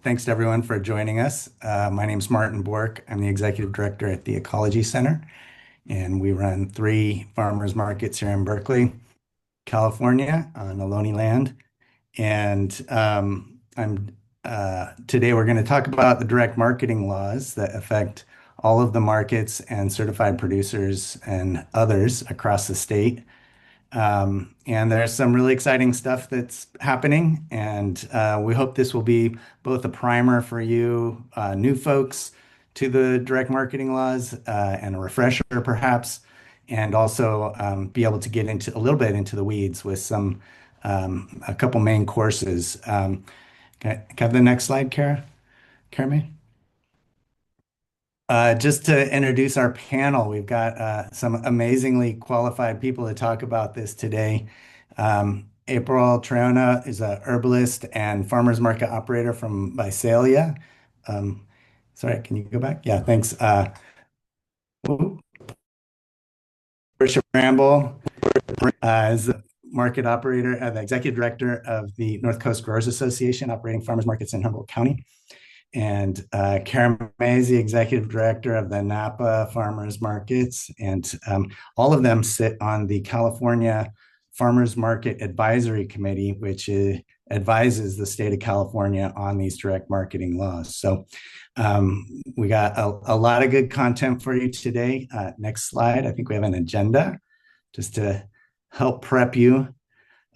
Thanks to everyone for joining us. My name is Martin Bork. I'm the Executive Director at the Ecology Center, and we run three farmers markets here in Berkeley, California, on Ohlone land. And I'm today we're going to talk about the direct marketing laws that affect all of the markets and certified producers and others across the state. And there's some really exciting stuff that's happening, and we hope this will be both a primer for you, new folks to the direct marketing laws, and a refresher perhaps, and also be able to get into a little bit into the weeds with a couple main courses. Can I have the next slide, Kara? Kara? Just to introduce our panel, we've got some amazingly qualified people to talk about this today. April Triona is a herbalist and farmers market operator from Visalia. Sorry, can you go back? Yeah, thanks. Patricia Bramble is the market operator, the executive director of the North Coast Growers Association, operating farmers markets in Humboldt County. And Karen May is the executive director of the Napa Farmers Markets. And all of them sit on the California Farmers Market Advisory Committee, which advises the state of California on these direct marketing laws. So we got a lot of good content for you today. Next slide. I think we have an agenda just to help prep you.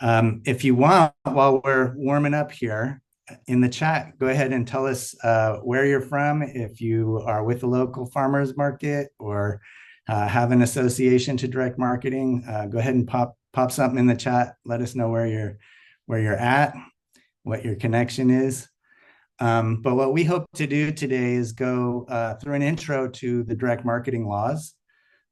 If you want, while we're warming up here, in the chat, go ahead and tell us where you're from, if you are with the local farmers market or have an association to direct marketing. Go ahead and pop something in the chat. Let us know where you're at, what your connection is. But what we hope to do today is go through an intro to the direct marketing laws,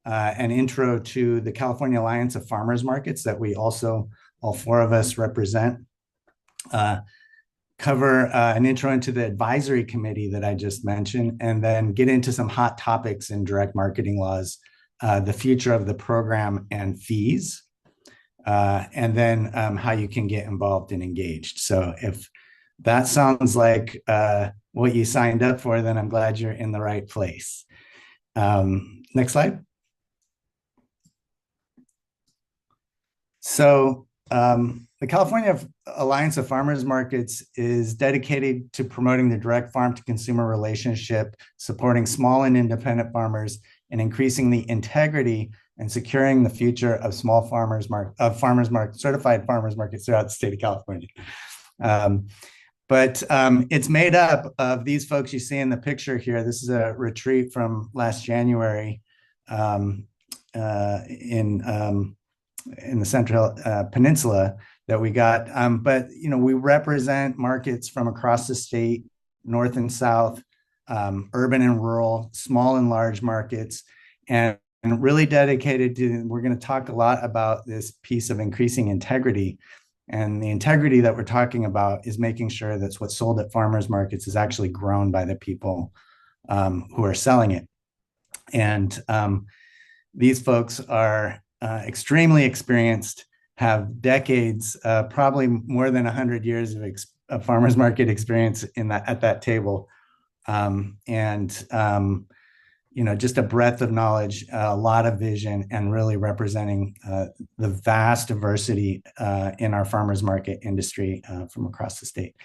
an intro to the California Alliance of Farmers Markets that we also, all four of us, represent. Cover an intro into the advisory committee that I just mentioned, and then get into some hot topics in direct marketing laws, the future of the program and fees, and then how you can get involved and engaged. So if that sounds like what you signed up for, then I'm glad you're in the right place. Next slide. So the California Alliance of Farmers Markets is dedicated to promoting the direct farm to consumer relationship, supporting small and independent farmers, and increasing the integrity and securing the future of small certified farmers markets throughout the state of California. But it's made up of these folks you see in the picture here. This is a retreat from last January in the Central Peninsula that we got. But, we represent markets from across the state, north and south, urban and rural, small and large markets, and really dedicated to, we're going to talk a lot about this piece of increasing integrity. And the integrity that we're talking about is making sure that what's sold at farmers markets is actually grown by the people who are selling it. And these folks are extremely experienced, have decades, probably more than 100 years of farmers market experience at that table, just a breadth of knowledge, a lot of vision, and really representing the vast diversity in our farmers market industry from across the state.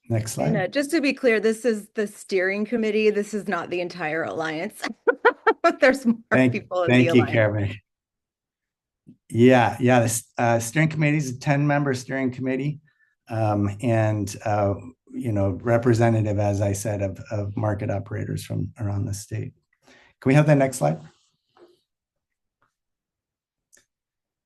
Next slide. And just to be clear, this is the steering committee. This is not the entire alliance. There's more people in the alliance. Thank you, Karen. Yeah. The steering committee is a 10-member steering committee, and representative, as I said, of market operators from around the state. Can we have the next slide?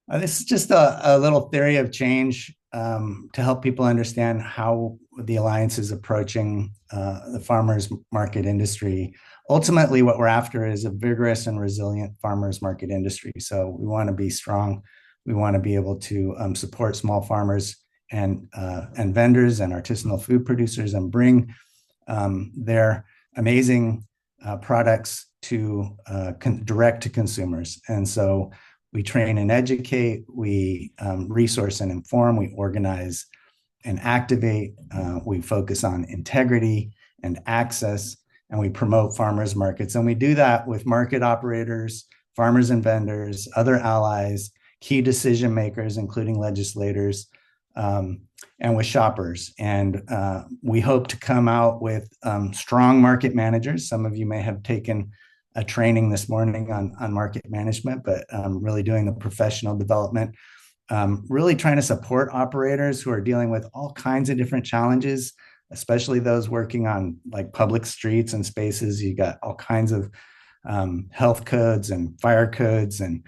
This is just a little theory of change to help people understand how the Alliance is approaching the farmers market industry. Ultimately, what we're after is a vigorous and resilient farmers market industry. So we want to be strong. We want to be able to support small farmers and vendors and artisanal food producers and bring their amazing products to direct to consumers. And so we train and educate, we resource and inform, we organize and activate. We focus on integrity and access, and we promote farmers markets. And we do that with market operators, farmers and vendors, other allies, key decision makers, including legislators, and with shoppers. And we hope to come out with strong market managers. Some of you may have taken a training this morning on market management, but really doing the professional development, really trying to support operators who are dealing with all kinds of different challenges, especially those working on like public streets and spaces. You got all kinds of health codes and fire codes and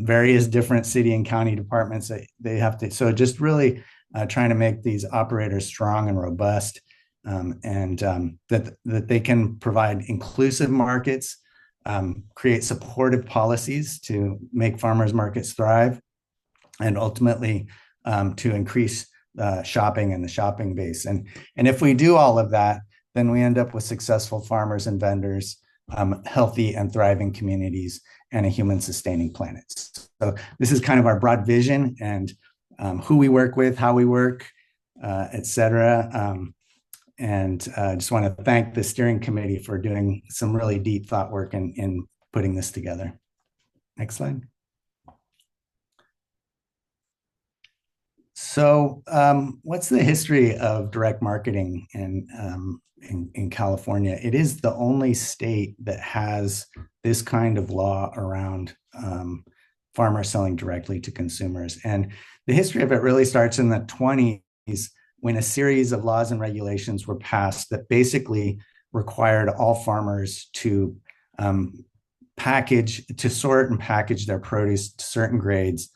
various different city and county departments that they have to. So just really trying to make these operators strong and robust, and that they can provide inclusive markets, create supportive policies to make farmers markets thrive, and ultimately to increase shopping and the shopping base. And if we do all of that, then we end up with successful farmers and vendors, healthy and thriving communities, and a human sustaining planet. So this is kind of our broad vision and who we work with, how we work, et cetera. And I just want to thank the steering committee for doing some really deep thought work in putting this together. Next slide. So what's the history of direct marketing in California? It is the only state that has this kind of law around farmers selling directly to consumers. And the history of it really starts in the 20s, when a series of laws and regulations were passed that basically required all farmers to sort and package their produce to certain grades,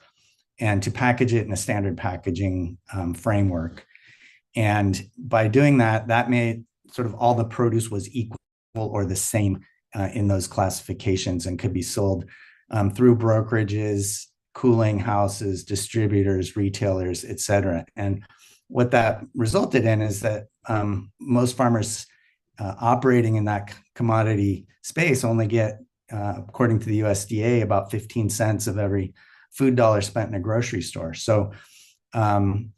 and to package it in a standard packaging framework. And by doing that, that made sort of all the produce was equal or the same in those classifications, and could be sold through brokerages, cooling houses, distributors, retailers, et cetera. And what that resulted in is that most farmers operating in that commodity space only get, according to the USDA, about 15 cents of every food dollar spent in a grocery store. So the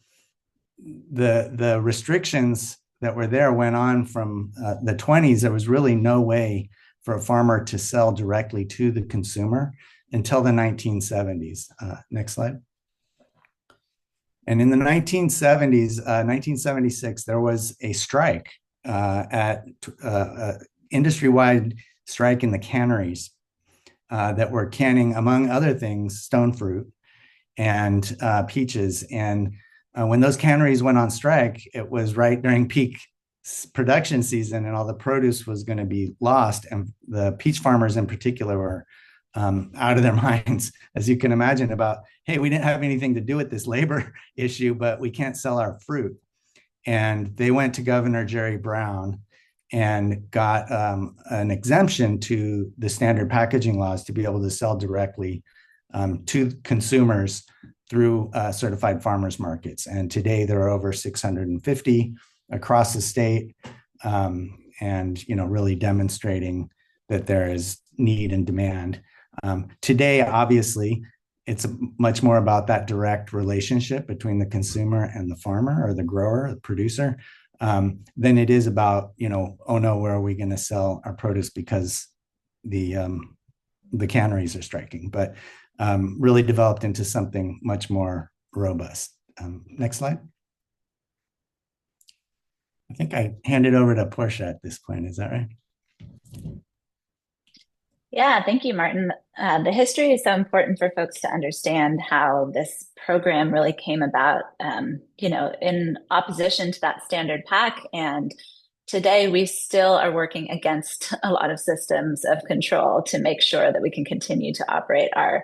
restrictions that were there went on from the 20s. There was really no way for a farmer to sell directly to the consumer until the 1970s. Next slide. And in the 1970s, 1976, there was a strike industry-wide strike in the canneries that were canning, among other things, stone fruit and peaches. And when those canneries went on strike, it was right during peak production season, and all the produce was going to be lost. And the peach farmers in particular were out of their minds, as you can imagine, about, hey, we didn't have anything to do with this labor issue, but we can't sell our fruit. And they went to Governor Jerry Brown and got an exemption to the standard packaging laws to be able to sell directly to consumers through certified farmers markets. And today there are over 650 across the state, and really demonstrating that there is need and demand. Today, obviously, it's much more about that direct relationship between the consumer and the farmer, or the grower, the producer, than it is about, oh no, where are we going to sell our produce because the canneries are striking, but really developed into something much more robust. Next slide. I think I hand it over to Portia at this point. Is that right? Yeah, thank you, Martin. The history is so important for folks to understand how this program really came about, in opposition to that standard pack. And today we still are working against a lot of systems of control to make sure that we can continue to operate our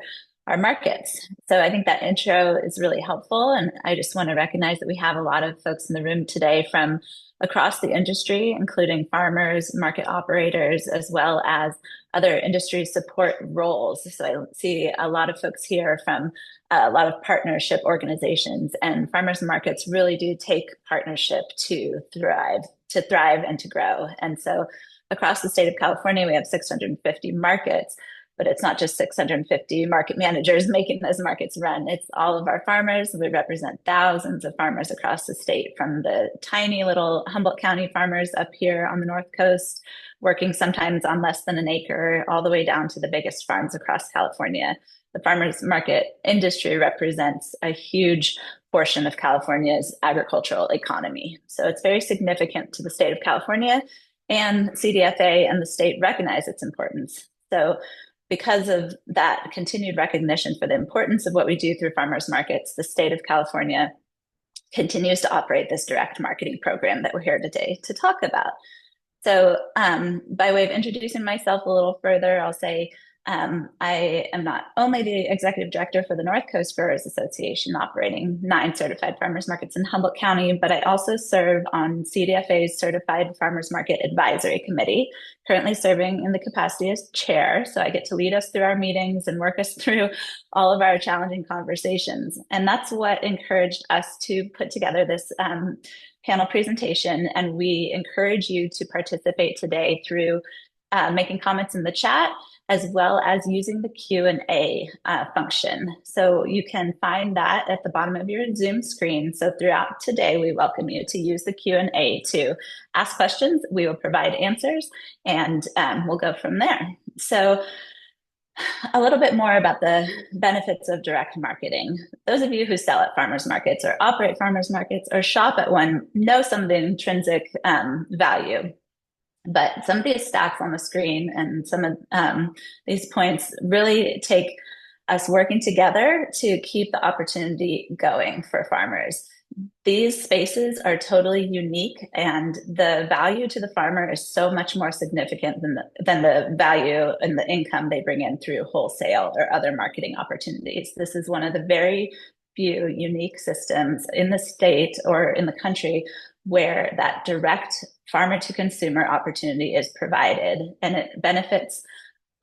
markets. So I think that intro is really helpful. And I just want to recognize that we have a lot of folks in the room today from across the industry, including farmers, market operators, as well as other industry support roles. So I see a lot of folks here from a lot of partnership organizations, and farmers markets really do take partnership to thrive and to grow. And so across the state of California, we have 650 markets. but it's not just 650 market managers making those markets run. It's all of our farmers. We represent thousands of farmers across the state, from the tiny little Humboldt County farmers up here on the North Coast, working sometimes on less than an acre, all the way down to the biggest farms across California. The farmers market industry represents a huge portion of California's agricultural economy. So it's very significant to the state of California, and CDFA and the state recognize its importance. So because of that continued recognition for the importance of what we do through farmers markets, the state of California continues to operate this direct marketing program that we're here today to talk about. So by way of introducing myself a little further, I'll say I am not only the executive director for the North Coast Growers Association, operating 9 certified farmers markets in Humboldt County, but I also serve on CDFA's Certified Farmers Market Advisory Committee, currently serving in the capacity as chair. So I get to lead us through our meetings and work us through all of our challenging conversations. And that's what encouraged us to put together this panel presentation. And we encourage you to participate today through making comments in the chat, as well as using the Q&A function. So you can find that at the bottom of your Zoom screen. So throughout today, we welcome you to use the Q&A to ask questions. We will provide answers, and we'll go from there. So a little bit more about the benefits of direct marketing. Those of you who sell at farmers markets or operate farmers markets or shop at one know some of the intrinsic value. But some of these stats on the screen and some of these points really take us working together to keep the opportunity going for farmers. These spaces are totally unique, and the value to the farmer is so much more significant than the value and the income they bring in through wholesale or other marketing opportunities. This is one of the very few unique systems in the state or in the country where that direct farmer to consumer opportunity is provided, and it benefits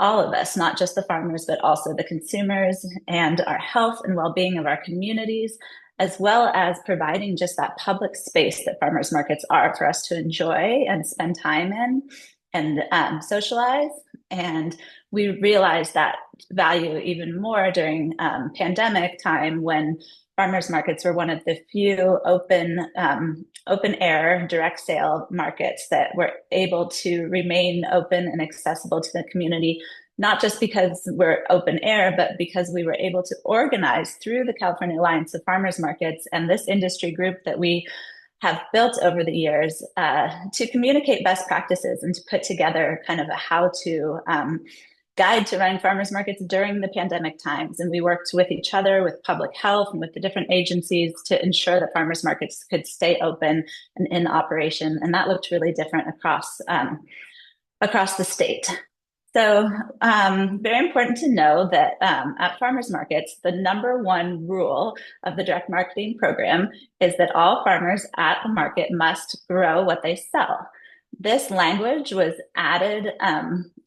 all of us, not just the farmers, but also the consumers and our health and well-being of our communities, as well as providing just that public space that farmers markets are for us to enjoy and spend time in and socialize. And we realize that value even more during pandemic time, when farmers markets were one of the few open air direct sale markets that were able to remain open and accessible to the community, not just because we're open air, but because we were able to organize through the California Alliance of Farmers Markets and this industry group that we have built over the years to communicate best practices and to put together kind of a how-to guide to running farmers markets during the pandemic times. And we worked with each other, with public health, and with the different agencies to ensure that farmers markets could stay open and in operation. And that looked really different across the state. So very important to know that at farmers markets, the #1 rule of the direct marketing program is that all farmers at the market must grow what they sell. This language was added.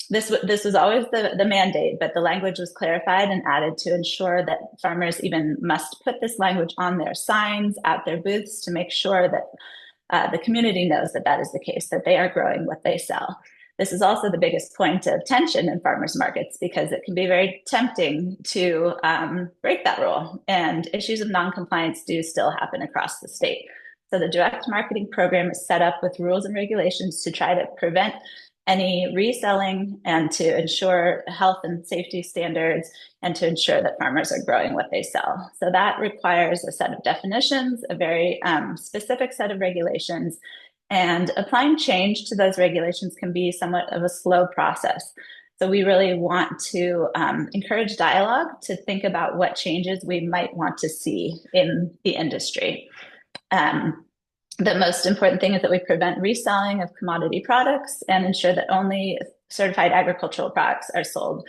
This was always the mandate, but the language was clarified and added to ensure that farmers even must put this language on their signs, at their booths, to make sure that the community knows that that is the case, that they are growing what they sell. This is also the biggest point of tension in farmers markets, because it can be very tempting to break that rule, and issues of noncompliance do still happen across the state. So the direct marketing program is set up with rules and regulations to try to prevent any reselling and to ensure health and safety standards and to ensure that farmers are growing what they sell. So that requires a set of definitions, a very specific set of regulations, and applying change to those regulations can be somewhat of a slow process. So we really want to encourage dialogue to think about what changes we might want to see in the industry. The most important thing is that we prevent reselling of commodity products and ensure that only certified agricultural products are sold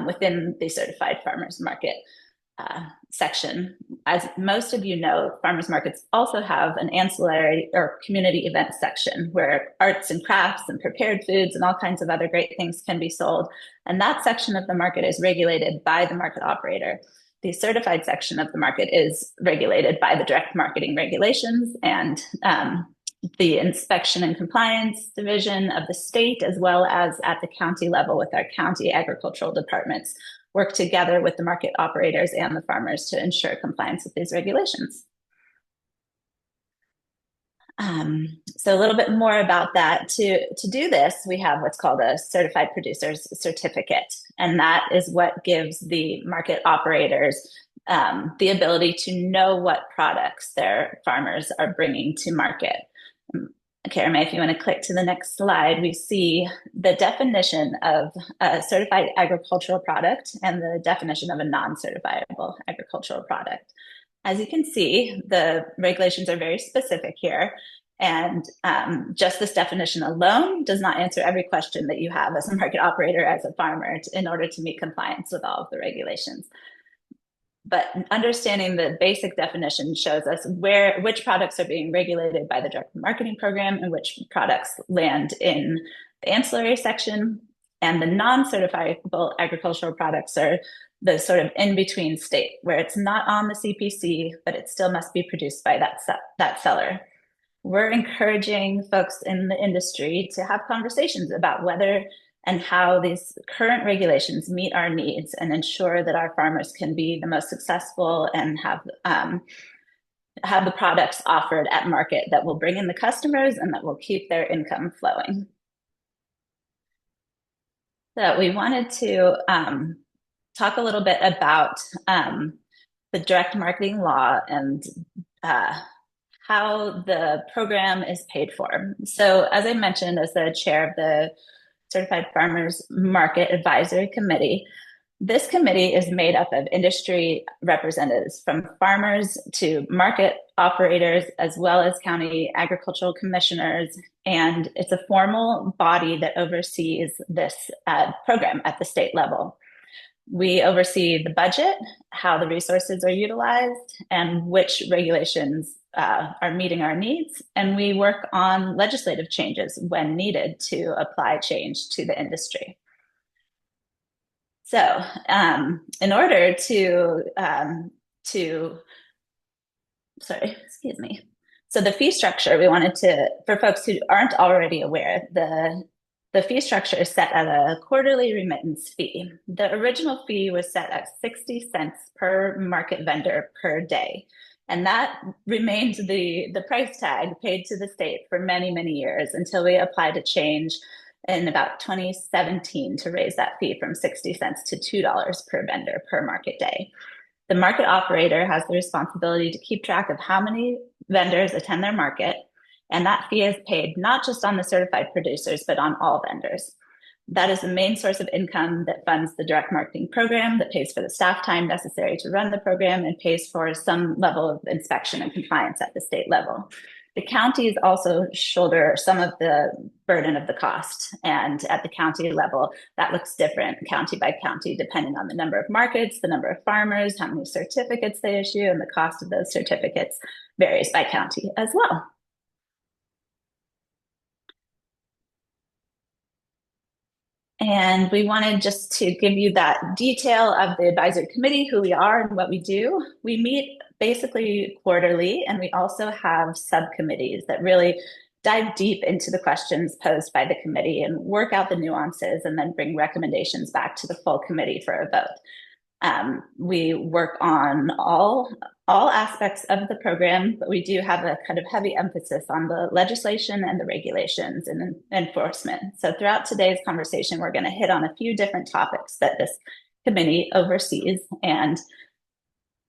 within the certified farmers market section. As most of you know, farmers markets also have an ancillary or community event section where arts and crafts and prepared foods and all kinds of other great things can be sold. And that section of the market is regulated by the market operator. The certified section of the market is regulated by the direct marketing regulations, and the inspection and compliance division of the state, as well as at the county level with our county agricultural departments, work together with the market operators and the farmers to ensure compliance with these regulations. So a little bit more about that. To do this, we have what's called a certified producer's certificate, and that is what gives the market operators the ability to know what products their farmers are bringing to market. Karame, if you want to click to the next slide, we see the definition of a certified agricultural product and the definition of a non-certifiable agricultural product. As you can see, the regulations are very specific here, and just this definition alone does not answer every question that you have as a market operator, as a farmer, in order to meet compliance with all of the regulations. But understanding the basic definition shows us which products are being regulated by the direct marketing program and which products land in the ancillary section. And the non-certifiable agricultural products are the sort of in-between state, where it's not on the CPC, but it still must be produced by that seller. We're encouraging folks in the industry to have conversations about whether and how these current regulations meet our needs and ensure that our farmers can be the most successful and have the products offered at market that will bring in the customers and that will keep their income flowing. So we wanted to talk a little bit about the direct marketing law and how the program is paid for. So as I mentioned, as the chair of the Certified Farmers Market Advisory Committee, this committee is made up of industry representatives, from farmers to market operators, as well as county agricultural commissioners. And it's a formal body that oversees this program at the state level. We oversee the budget, how the resources are utilized, and which regulations are meeting our needs. And we work on legislative changes when needed to apply change to the industry. So in order to So the fee structure, we wanted to, for folks who aren't already aware, the fee structure is set at a quarterly remittance fee. The original fee was set at 60 cents per market vendor per day. And that remained the price tag paid to the state for many, many years, until we applied a change in about 2017 to raise that fee from 60 cents to $2 per vendor per market day. The market operator has the responsibility to keep track of how many vendors attend their market, and that fee is paid not just on the certified producers, but on all vendors. That is the main source of income that funds the direct marketing program, that pays for the staff time necessary to run the program, and pays for some level of inspection and compliance at the state level. The counties also shoulder some of the burden of the cost. And at the county level, that looks different county by county, depending on the number of markets, the number of farmers, how many certificates they issue, and the cost of those certificates varies by county as well. And we wanted just to give you that detail of the advisory committee, who we are and what we do. We meet basically quarterly, and we also have subcommittees that really dive deep into the questions posed by the committee and work out the nuances, and then bring recommendations back to the full committee for a vote. We work on all aspects of the program, but we do have a kind of heavy emphasis on the legislation and the regulations and enforcement. So throughout today's conversation, we're going to hit on a few different topics that this committee oversees. And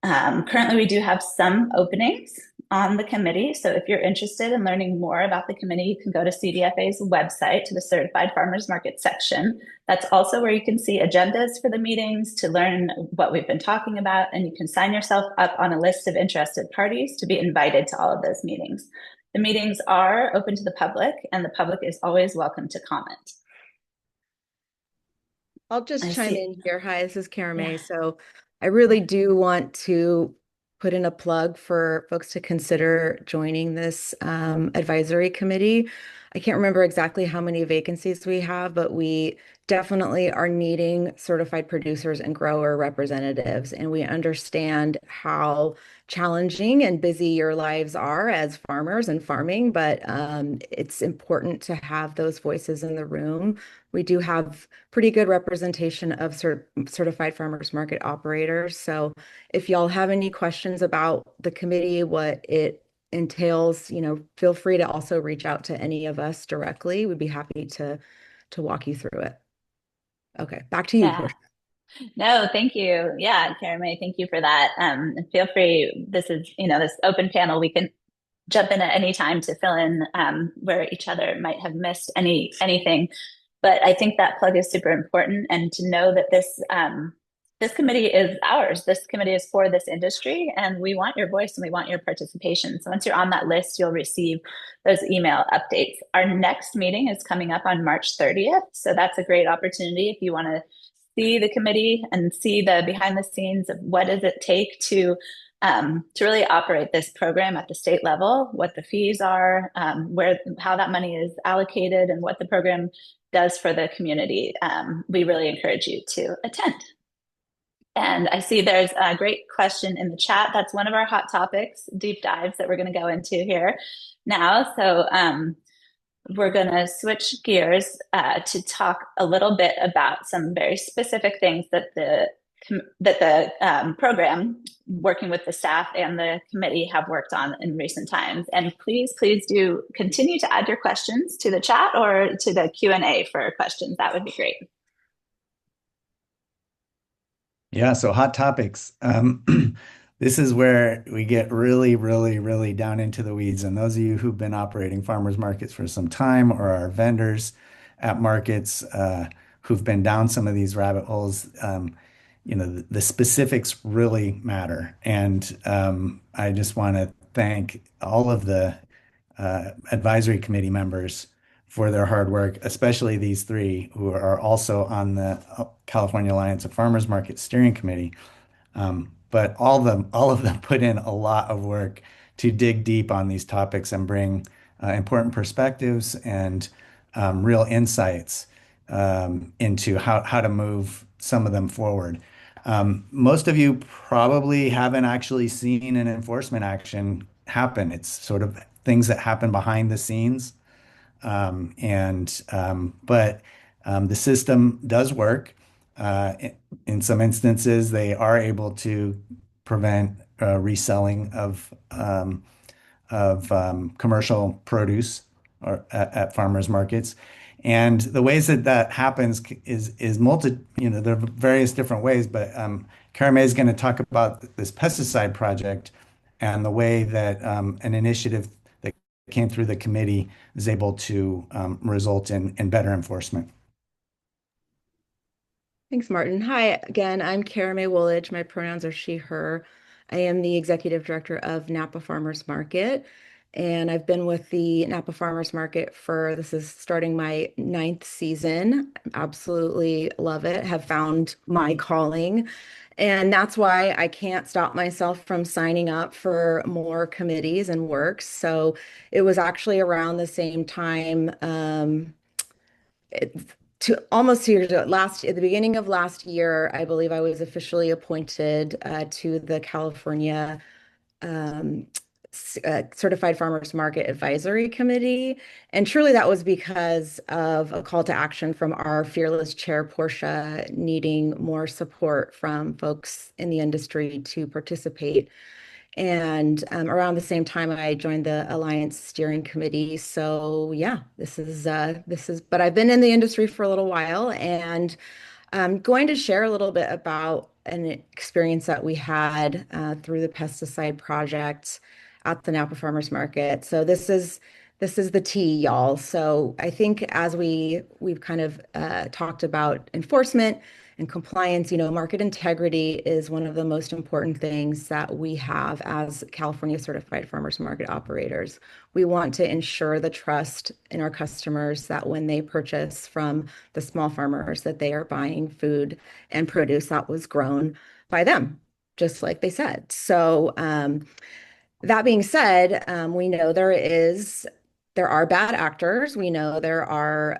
currently we do have some openings on the committee. So if you're interested in learning more about the committee, you can go to CDFA's website, to the Certified Farmers Market section. That's also where you can see agendas for the meetings, to learn what we've been talking about, and you can sign yourself up on a list of interested parties to be invited to all of those meetings. The meetings are open to the public, and the public is always welcome to comment. I'll just chime in here. Hi, this is Karame. Yeah. So I really do want to put in a plug for folks to consider joining this advisory committee. I can't remember exactly how many vacancies we have, but we definitely are needing certified producers and grower representatives. And we understand how challenging and busy your lives are as farmers and farming, but it's important to have those voices in the room. We do have pretty good representation of certified farmers market operators. So if y'all have any questions about the committee, what it entails, feel free to also reach out to any of us directly. We'd be happy to walk you through it. Okay, back to you, Yeah. Portia. No, thank you. Yeah, Karen May, thank you for that. And feel free, this is, this open panel, we can jump in at any time to fill in where each other might have missed anything. But I think that plug is super important, and to know that this committee is ours. This committee is for this industry, and we want your voice and we want your participation. So once you're on that list, you'll receive those email updates. Our next meeting is coming up on March 30th. So that's a great opportunity if you want to see the committee and see the behind the scenes of what does it take to really operate this program at the state level, what the fees are, how that money is allocated, and what the program does for the community. We really encourage you to attend. And I see there's a great question in the chat. That's one of our hot topics, deep dives that we're going to go into here now. So we're going to switch gears to talk a little bit about some very specific things that the program, working with the staff and the committee, have worked on in recent times. And please do continue to add your questions to the chat or to the Q&A for questions. That would be great. Yeah, so hot topics. This is where we get really, really, really down into the weeds. And those of you who've been operating farmers markets for some time, or are vendors at markets who've been down some of these rabbit holes, the specifics really matter. And I just want to thank all of the advisory committee members for their hard work, especially these three who are also on the California Alliance of Farmers Market Steering Committee. But all of them put in a lot of work to dig deep on these topics and bring important perspectives and real insights into how to move some of them forward. Most of you probably haven't actually seen an enforcement action happen. It's sort of things that happen behind the scenes. But the system does work. In some instances, they are able to prevent reselling of commercial produce or at farmers markets. And the ways that happens is there are various different ways, but Karen May is going to talk about this pesticide project and the way that an initiative that came through the committee is able to result in better enforcement. Thanks, Martin. Hi, again, I'm Karen May Woolidge. My pronouns are she, her. I am the executive director of Napa Farmers Market, and I've been with the Napa Farmers Market this is starting my 9th season. Absolutely love it, have found my calling. And that's why I can't stop myself from signing up for more committees and works. So it was actually around the same time, almost 2 years ago, at the beginning of last year, I believe I was officially appointed to the California Certified Farmers Market Advisory Committee. And truly that was because of a call to action from our fearless chair, Portia, needing more support from folks in the industry to participate. And around the same time, I joined the Alliance Steering Committee. So yeah, but I've been in the industry for a little while, and I'm going to share a little bit about an experience that we had through the pesticide project at the Napa Farmers Market. So this is the tea, y'all. So I think as we've kind of talked about enforcement and compliance, market integrity is one of the most important things that we have as California certified farmers market operators. We want to ensure the trust in our customers that when they purchase from the small farmers, that they are buying food and produce that was grown by them, just like they said. So that being said, we know there is there are bad actors. We know there are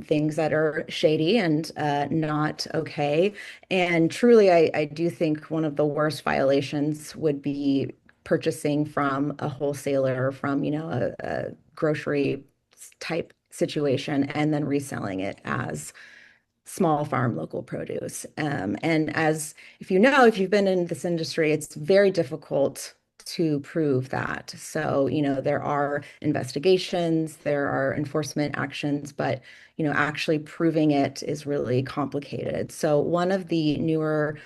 things that are shady and not okay. And truly, I do think one of the worst violations would be purchasing from a wholesaler, from, a grocery type situation, and then reselling it as small farm local produce. And as if if you've been in this industry, it's very difficult to prove that. So, there are investigations, there are enforcement actions, but, actually proving it is really complicated. So one of the newer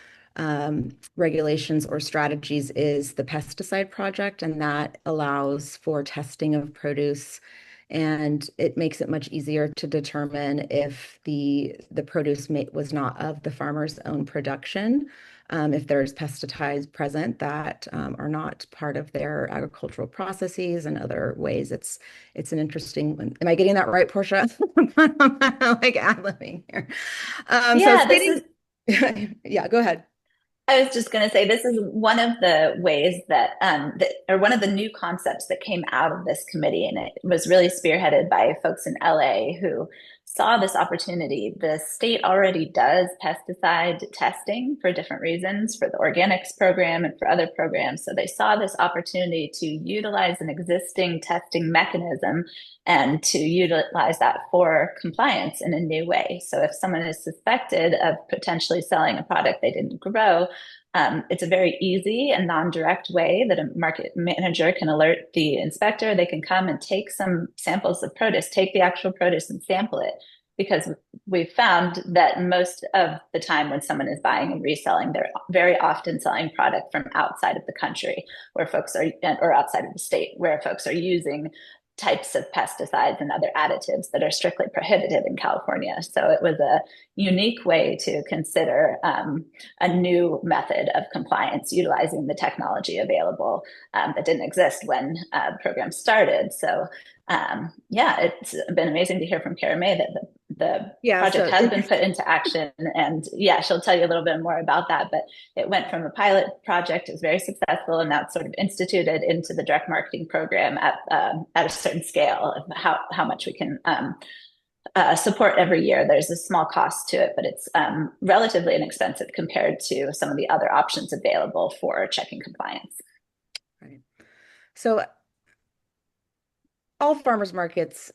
regulations or strategies is the pesticide project, and that allows for testing of produce, and it makes it much easier to determine if the produce was not of the farmer's own production, if there's pesticides present that are not part of their agricultural processes and other ways. It's an interesting one. Am I getting that right, Portia? I'm like ad-libbing here. Yeah, this is Yeah, go ahead. I was just going to say this is one of the ways or one of the new concepts that came out of this committee, and it was really spearheaded by folks in LA who saw this opportunity. The state already does pesticide testing for different reasons, for the organics program and for other programs. So they saw this opportunity to utilize an existing testing mechanism and to utilize that for compliance in a new way. So if someone is suspected of potentially selling a product they didn't grow, it's a very easy and non-direct way that a market manager can alert the inspector. They can come and take some samples of produce, take the actual produce and sample it. Because we've found that most of the time when someone is buying and reselling, they're very often selling product from outside of the country where folks are, or outside of the state, where folks are using types of pesticides and other additives that are strictly prohibited in California. So it was a unique way to consider a new method of compliance utilizing the technology available that didn't exist when the program started. So yeah, it's been amazing to hear from Kara May that the project has been put into action. And yeah, she'll tell you a little bit more about that. But it went from a pilot project, it was very successful, and now it's sort of instituted into the direct marketing program at a certain scale of how much we can support every year. There's a small cost to it, but it's relatively inexpensive compared to some of the other options available for checking compliance. Right. So all farmers markets,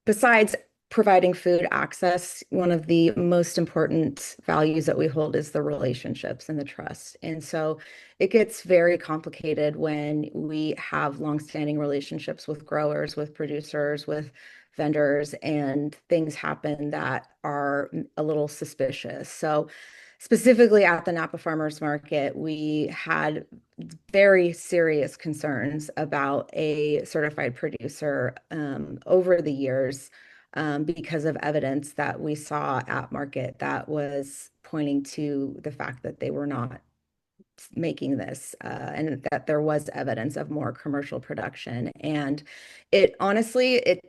besides providing food access, one of the most important values that we hold is the relationships and the trust. And so it gets very complicated when we have longstanding relationships with growers, with producers, with vendors, and things happen that are a little suspicious. So specifically at the Napa Farmers Market, we had very serious concerns about a certified producer over the years because of evidence that we saw at market that was pointing to the fact that they were not making this and that there was evidence of more commercial production. And it honestly,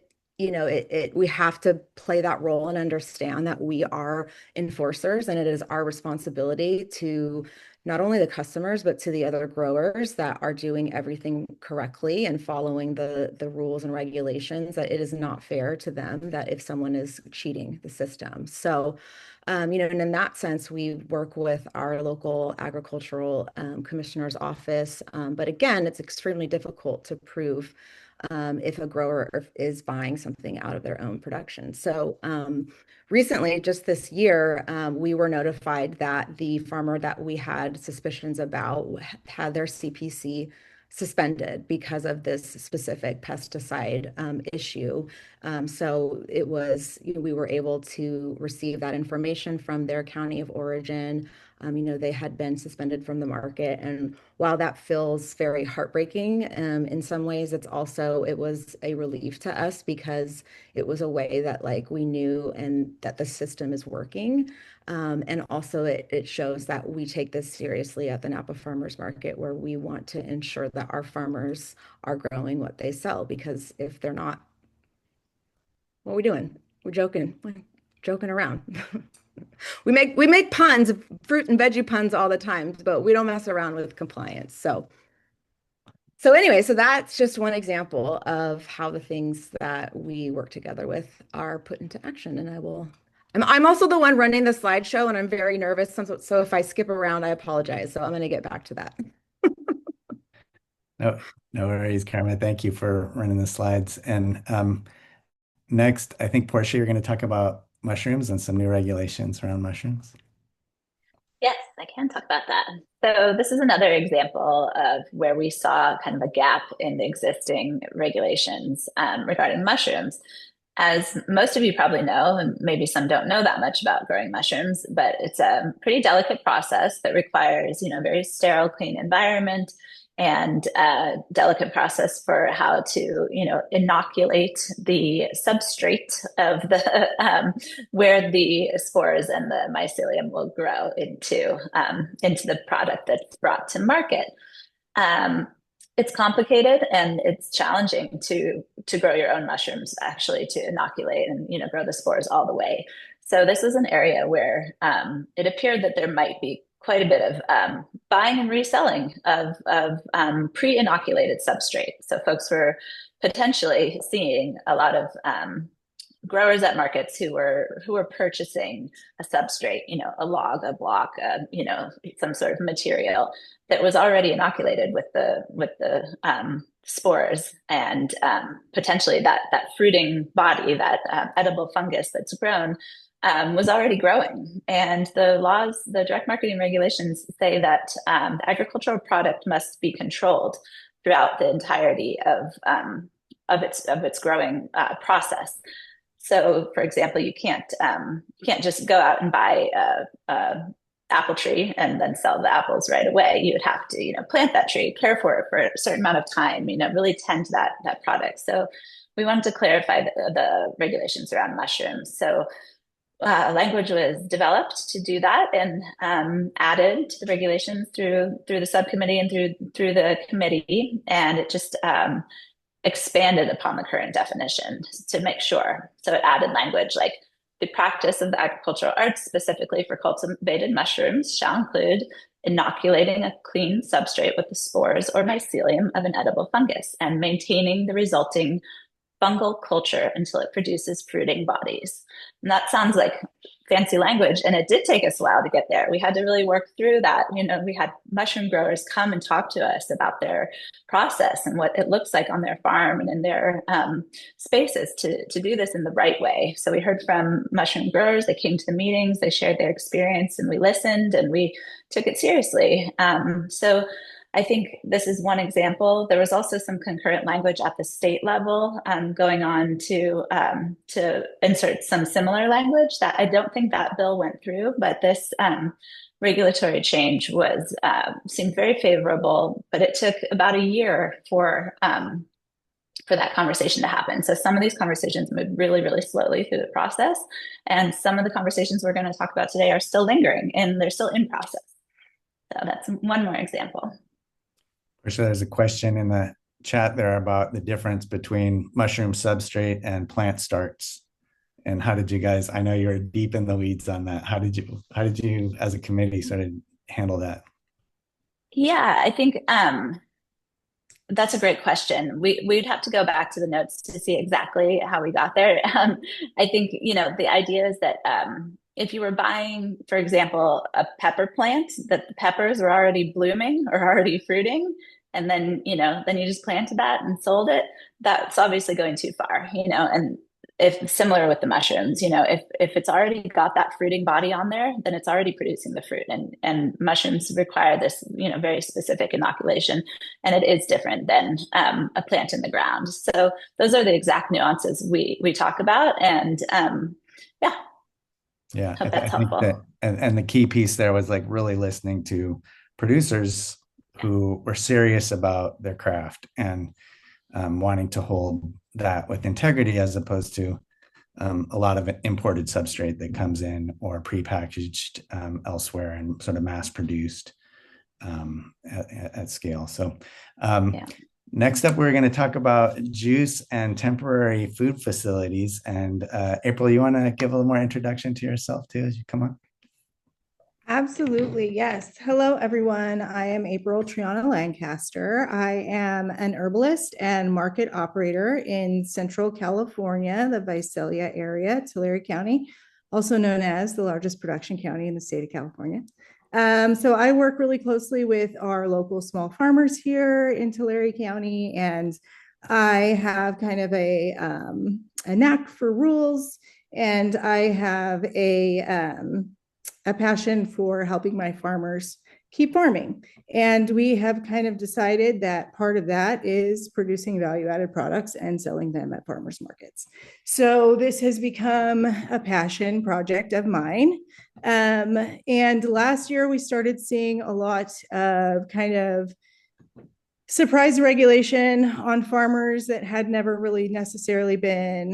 we have to play that role and understand that we are enforcers, and it is our responsibility to not only the customers, but to the other growers that are doing everything correctly and following the rules and regulations, that it is not fair to them that if someone is cheating the system. So, and in that sense, we work with our local agricultural commissioner's office. But again, it's extremely difficult to prove if a grower is buying something out of their own production. So recently, just this year, we were notified that the farmer that we had suspicions about had their CPC suspended because of this specific pesticide issue. So it was, we were able to receive that information from their county of origin. They had been suspended from the market. And while that feels very heartbreaking, in some ways, it was a relief to us because it was a way that we knew and that the system is working. And also it shows that we take this seriously at the Napa Farmers Market, where we want to ensure that our farmers are growing what they sell, because if they're not, what are we doing? We're joking around. We make puns, fruit and veggie puns all the time, but we don't mess around with compliance. So So anyway, so that's just one example of how the things that we work together with are put into action. And I'm also the one running the slideshow, and I'm very nervous. So if I skip around, I apologize. So I'm going to get back to that. No, no worries, Carmen. Thank you for running the slides. And next, I think, Portia, you're going to talk about mushrooms and some new regulations around mushrooms. Yes, I can talk about that. So this is another example of where we saw kind of a gap in the existing regulations regarding mushrooms. As most of you probably know, and maybe some don't know that much about growing mushrooms, but it's a pretty delicate process that requires, very sterile, clean environment and a delicate process for how to, inoculate the substrate of the where the spores and the mycelium will grow into the product that's brought to market. It's complicated and it's challenging to grow your own mushrooms, actually, to inoculate and grow the spores all the way. So this is an area where it appeared that there might be quite a bit of buying and reselling of pre-inoculated substrate. So folks were potentially seeing a lot of growers at markets who were purchasing a substrate, a log, a block, some sort of material that was already inoculated with the spores, and potentially that fruiting body, that edible fungus that's grown, was already growing. And the direct marketing regulations say that the agricultural product must be controlled throughout the entirety of its growing process. So, for example, you can't just go out and buy a apple tree and then sell the apples right away. You would have to, plant that tree, care for it for a certain amount of time, really tend to that product. So we wanted to clarify the regulations around mushrooms. So language was developed to do that and added to the regulations through the subcommittee and through the committee, and it just expanded upon the current definition to make sure. So it added language like the practice of the agricultural arts specifically for cultivated mushrooms shall include inoculating a clean substrate with the spores or mycelium of an edible fungus and maintaining the resulting fungal culture until it produces fruiting bodies. And that sounds like fancy language, and it did take us a while to get there. We had to really work through that. We had mushroom growers come and talk to us about their process and what it looks like on their farm and in their spaces to do this in the right way. So we heard from mushroom growers. They came to the meetings, they shared their experience, and we listened and we took it seriously. So I think this is one example. There was also some concurrent language at the state level going on to insert some similar language that I don't think that bill went through, but this regulatory change seemed very favorable, but it took about a year for that conversation to happen. So some of these conversations moved really, really slowly through the process, and some of the conversations we're going to talk about today are still lingering and they're still in process. So that's one more example. For sure, there's a question in the chat there about the difference between mushroom substrate and plant starts. And how did you guys, I know you're deep in the weeds on that. How did you as a committee sort of handle that? Yeah, I think that's a great question. We'd have to go back to the notes to see exactly how we got there. I think, the idea is that if you were buying, for example, a pepper plant, that the peppers were already blooming or already fruiting, and then you just planted that and sold it, that's obviously going too far, and if similar with the mushrooms, if it's already got that fruiting body on there, then it's already producing the fruit, and mushrooms require this, very specific inoculation, and it is different than a plant in the ground. So those are the exact nuances we talk about, and yeah, hope that's helpful. And the key piece there was like really listening to producers who were serious about their craft and wanting to hold that with integrity, as opposed to a lot of imported substrate that comes in or prepackaged elsewhere and sort of mass produced at scale. So next up, we're going to talk about juice and temporary food facilities. And April, you want to give a little more introduction to yourself too as you come on? Absolutely, yes. Hello, everyone. I am April Triana Lancaster. I am an herbalist and market operator in Central California, the Visalia area, Tulare County, also known as the largest production county in the state of California. So I work really closely with our local small farmers here in Tulare County, and I have kind of a knack for rules, and I have a passion for helping my farmers keep farming. And we have kind of decided that part of that is producing value-added products and selling them at farmers markets. So this has become a passion project of mine. And last year we started seeing a lot of kind of surprise regulation on farmers that had never really necessarily been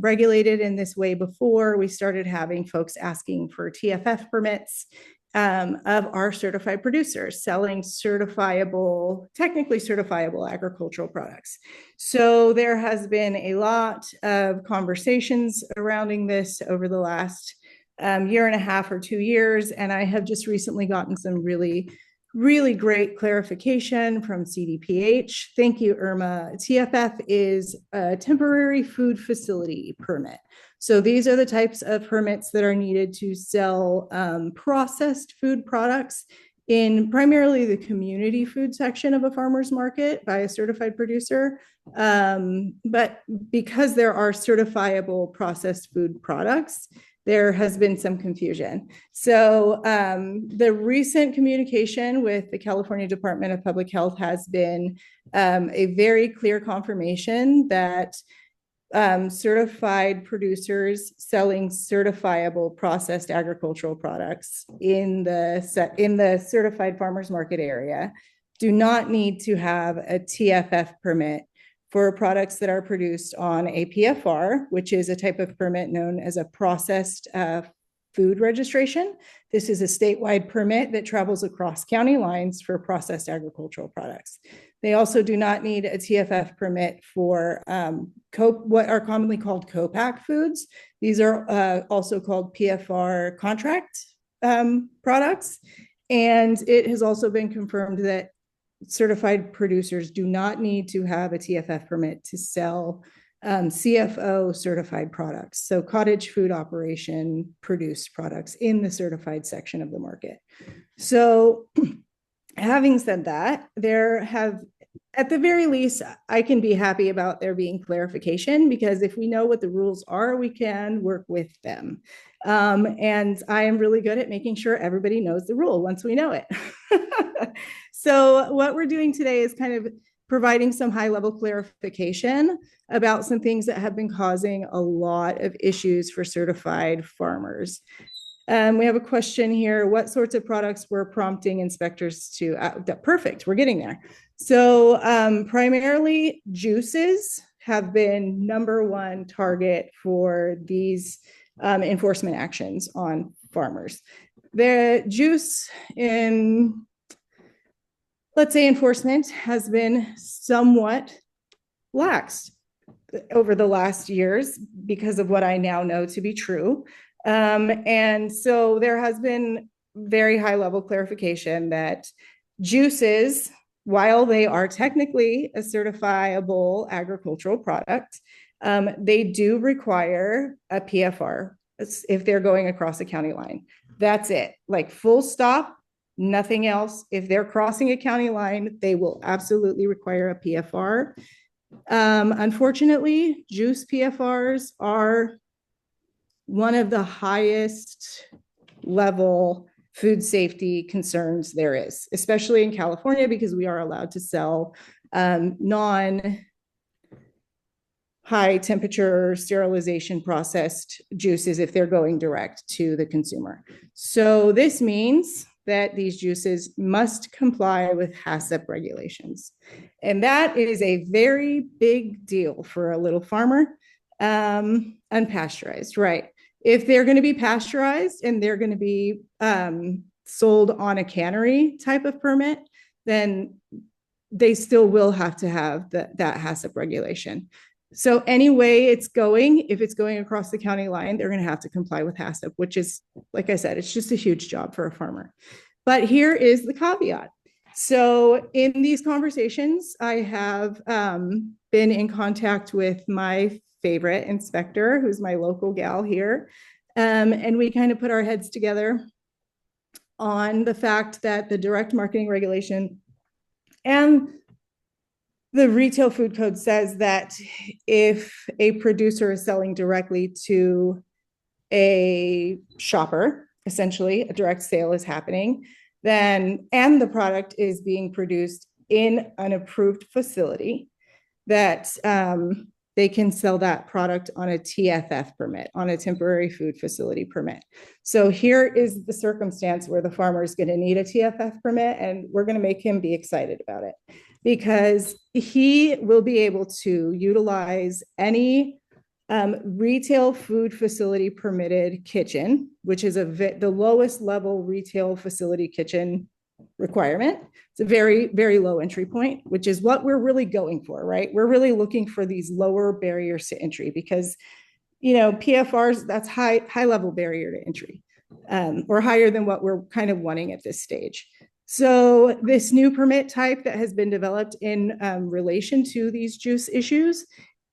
regulated in this way before. We started having folks asking for TFF permits of our certified producers selling certifiable, technically certifiable agricultural products. So there has been a lot of conversations surrounding this over the last year and a half or 2 years. And I have just recently gotten some really great clarification from CDPH. Thank you, Irma. TFF is a temporary food facility permit. So these are the types of permits that are needed to sell processed food products in primarily the community food section of a farmer's market by a certified producer. But because there are certifiable processed food products, there has been some confusion. So the recent communication with the California Department of Public Health has been a very clear confirmation that certified producers selling certifiable processed agricultural products in the certified farmers market area do not need to have a TFF permit for products that are produced on a PFR, which is a type of permit known as a processed food registration. This is a statewide permit that travels across county lines for processed agricultural products. They also do not need a TFF permit for what are commonly called co-pack foods. These are also called PFR contract products. And it has also been confirmed that certified producers do not need to have a TFF permit to sell CFO certified products. So cottage food operation produced products in the certified section of the market. So having said that, at the very least, I can be happy about there being clarification, because if we know what the rules are, we can work with them. And I am really good at making sure everybody knows the rule once we know it. So what we're doing today is kind of providing some high-level clarification about some things that have been causing a lot of issues for certified farmers. We have a question here. What sorts of products were prompting inspectors to, perfect, we're getting there. So primarily juices have been #1 target for these enforcement actions on farmers. The juice in, let's say, enforcement has been somewhat lax over the last years because of what I now know to be true. And so there has been very high level clarification that juices, while they are technically a certifiable agricultural product, they do require a PFR if they're going across a county line. That's it, like full stop, nothing else. If they're crossing a county line, they will absolutely require a PFR. Unfortunately, juice PFRs are one of the highest level food safety concerns there is, especially in California, because we are allowed to sell non-high temperature sterilization processed juices if they're going direct to the consumer. So this means that these juices must comply with HACCP regulations. And that is a very big deal for a little farmer. Unpasteurized, right? If they're going to be pasteurized and they're going to be sold on a cannery type of permit, then they still will have to have that HACCP regulation. So any way it's going, if it's going across the county line, they're going to have to comply with HACCP, which is, like I said, it's just a huge job for a farmer. But here is the caveat. So in these conversations, I have been in contact with my favorite inspector, who's my local gal here. And we kind of put our heads together on the fact that the direct marketing regulation and the retail food code says that if a producer is selling directly to a shopper, essentially a direct sale is happening, then, and the product is being produced in an approved facility, that they can sell that product on a TFF permit, on a temporary food facility permit. So here is the circumstance where the farmer is going to need a TFF permit, and we're going to make him be excited about it, because he will be able to utilize any retail food facility permitted kitchen, which is the lowest level retail facility kitchen requirement. It's a very, very low entry point, which is what we're really going for, right? We're really looking for these lower barriers to entry, because, you know, PFRs, that's high level barrier to entry, or higher than what we're kind of wanting at this stage. So this new permit type that has been developed in relation to these juice issues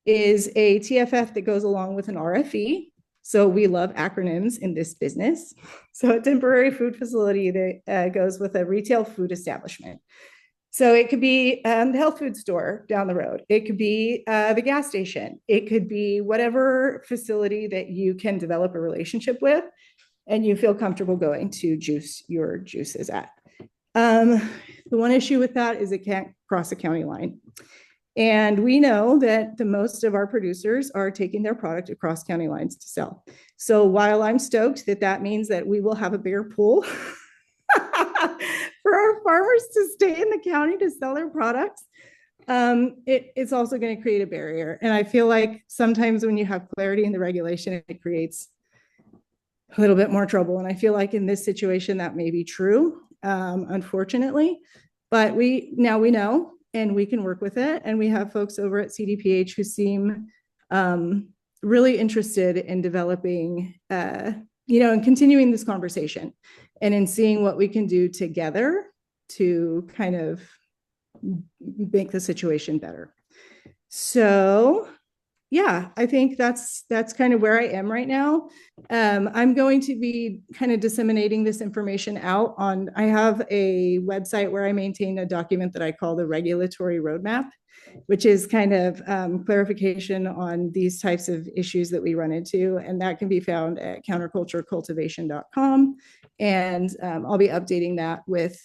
is a TFF that goes along with an RFE. So we love acronyms in this business. So a temporary food facility that goes with a retail food establishment. So it could be the health food store down the road. It could be the gas station. It could be whatever facility that you can develop a relationship with and you feel comfortable going to juice your juices at. The one issue with that is it can't cross a county line. And we know that the most of our producers are taking their product across county lines to sell. So while I'm stoked that that means that we will have a bigger pool for our farmers to stay in the county to sell their products, it's also going to create a barrier. And I feel like sometimes when you have clarity in the regulation, it creates a little bit more trouble. And I feel like in this situation, that may be true, unfortunately. But now we know, and we can work with it. And we have folks over at CDPH who seem really interested in developing, and continuing this conversation and in seeing what we can do together to kind of make the situation better. So yeah, I think that's kind of where I am right now. I'm going to be kind of disseminating this information out on, I have a website where I maintain a document that I call the regulatory roadmap, which is kind of clarification on these types of issues that we run into. And that can be found at counterculturecultivation.com. And I'll be updating that with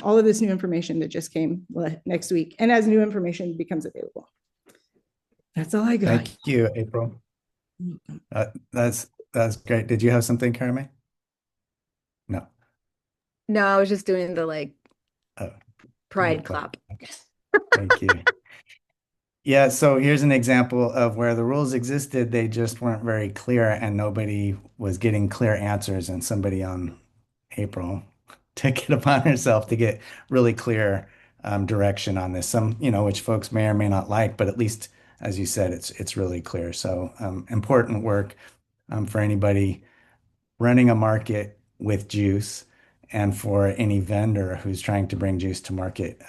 all of this new information that just came next week, and as new information becomes available. That's all I got. Thank you, April. That's great. Did you have something, Carmen? No. No, I was just doing the pride clap. Thank you. Yeah, so here's an example of where the rules existed, they just weren't very clear and nobody was getting clear answers, and somebody on April took it upon herself to get really clear direction on this. Some, which folks may or may not like, but at least, as you said, it's really clear. So important work for anybody running a market with juice, and for any vendor who's trying to bring juice to market.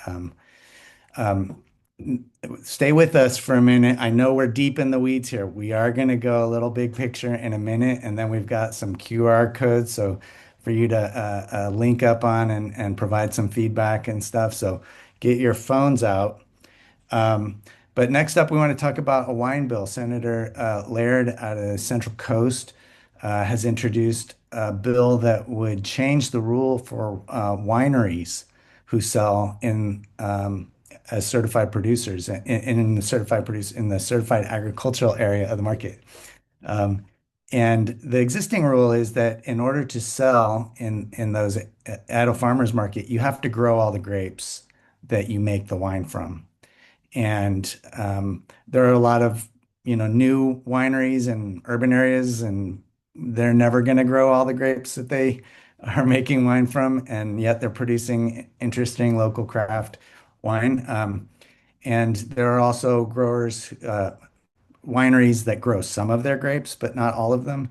Stay with us for a minute. I know we're deep in the weeds here. We are going to go a little big picture in a minute, and then we've got some QR codes so for you to link up on and provide some feedback and stuff. So get your phones out. But next up, we want to talk about a wine bill. Senator Laird out of the Central Coast has introduced a bill that would change the rule for wineries who sell as certified producers in the certified agricultural area of the market. And the existing rule is that in order to sell in those at a farmer's market, you have to grow all the grapes that you make the wine from. And there are a lot of new wineries in urban areas, and they're never going to grow all the grapes that they are making wine from, and yet they're producing interesting local craft wine. And there are also growers wineries that grow some of their grapes, but not all of them,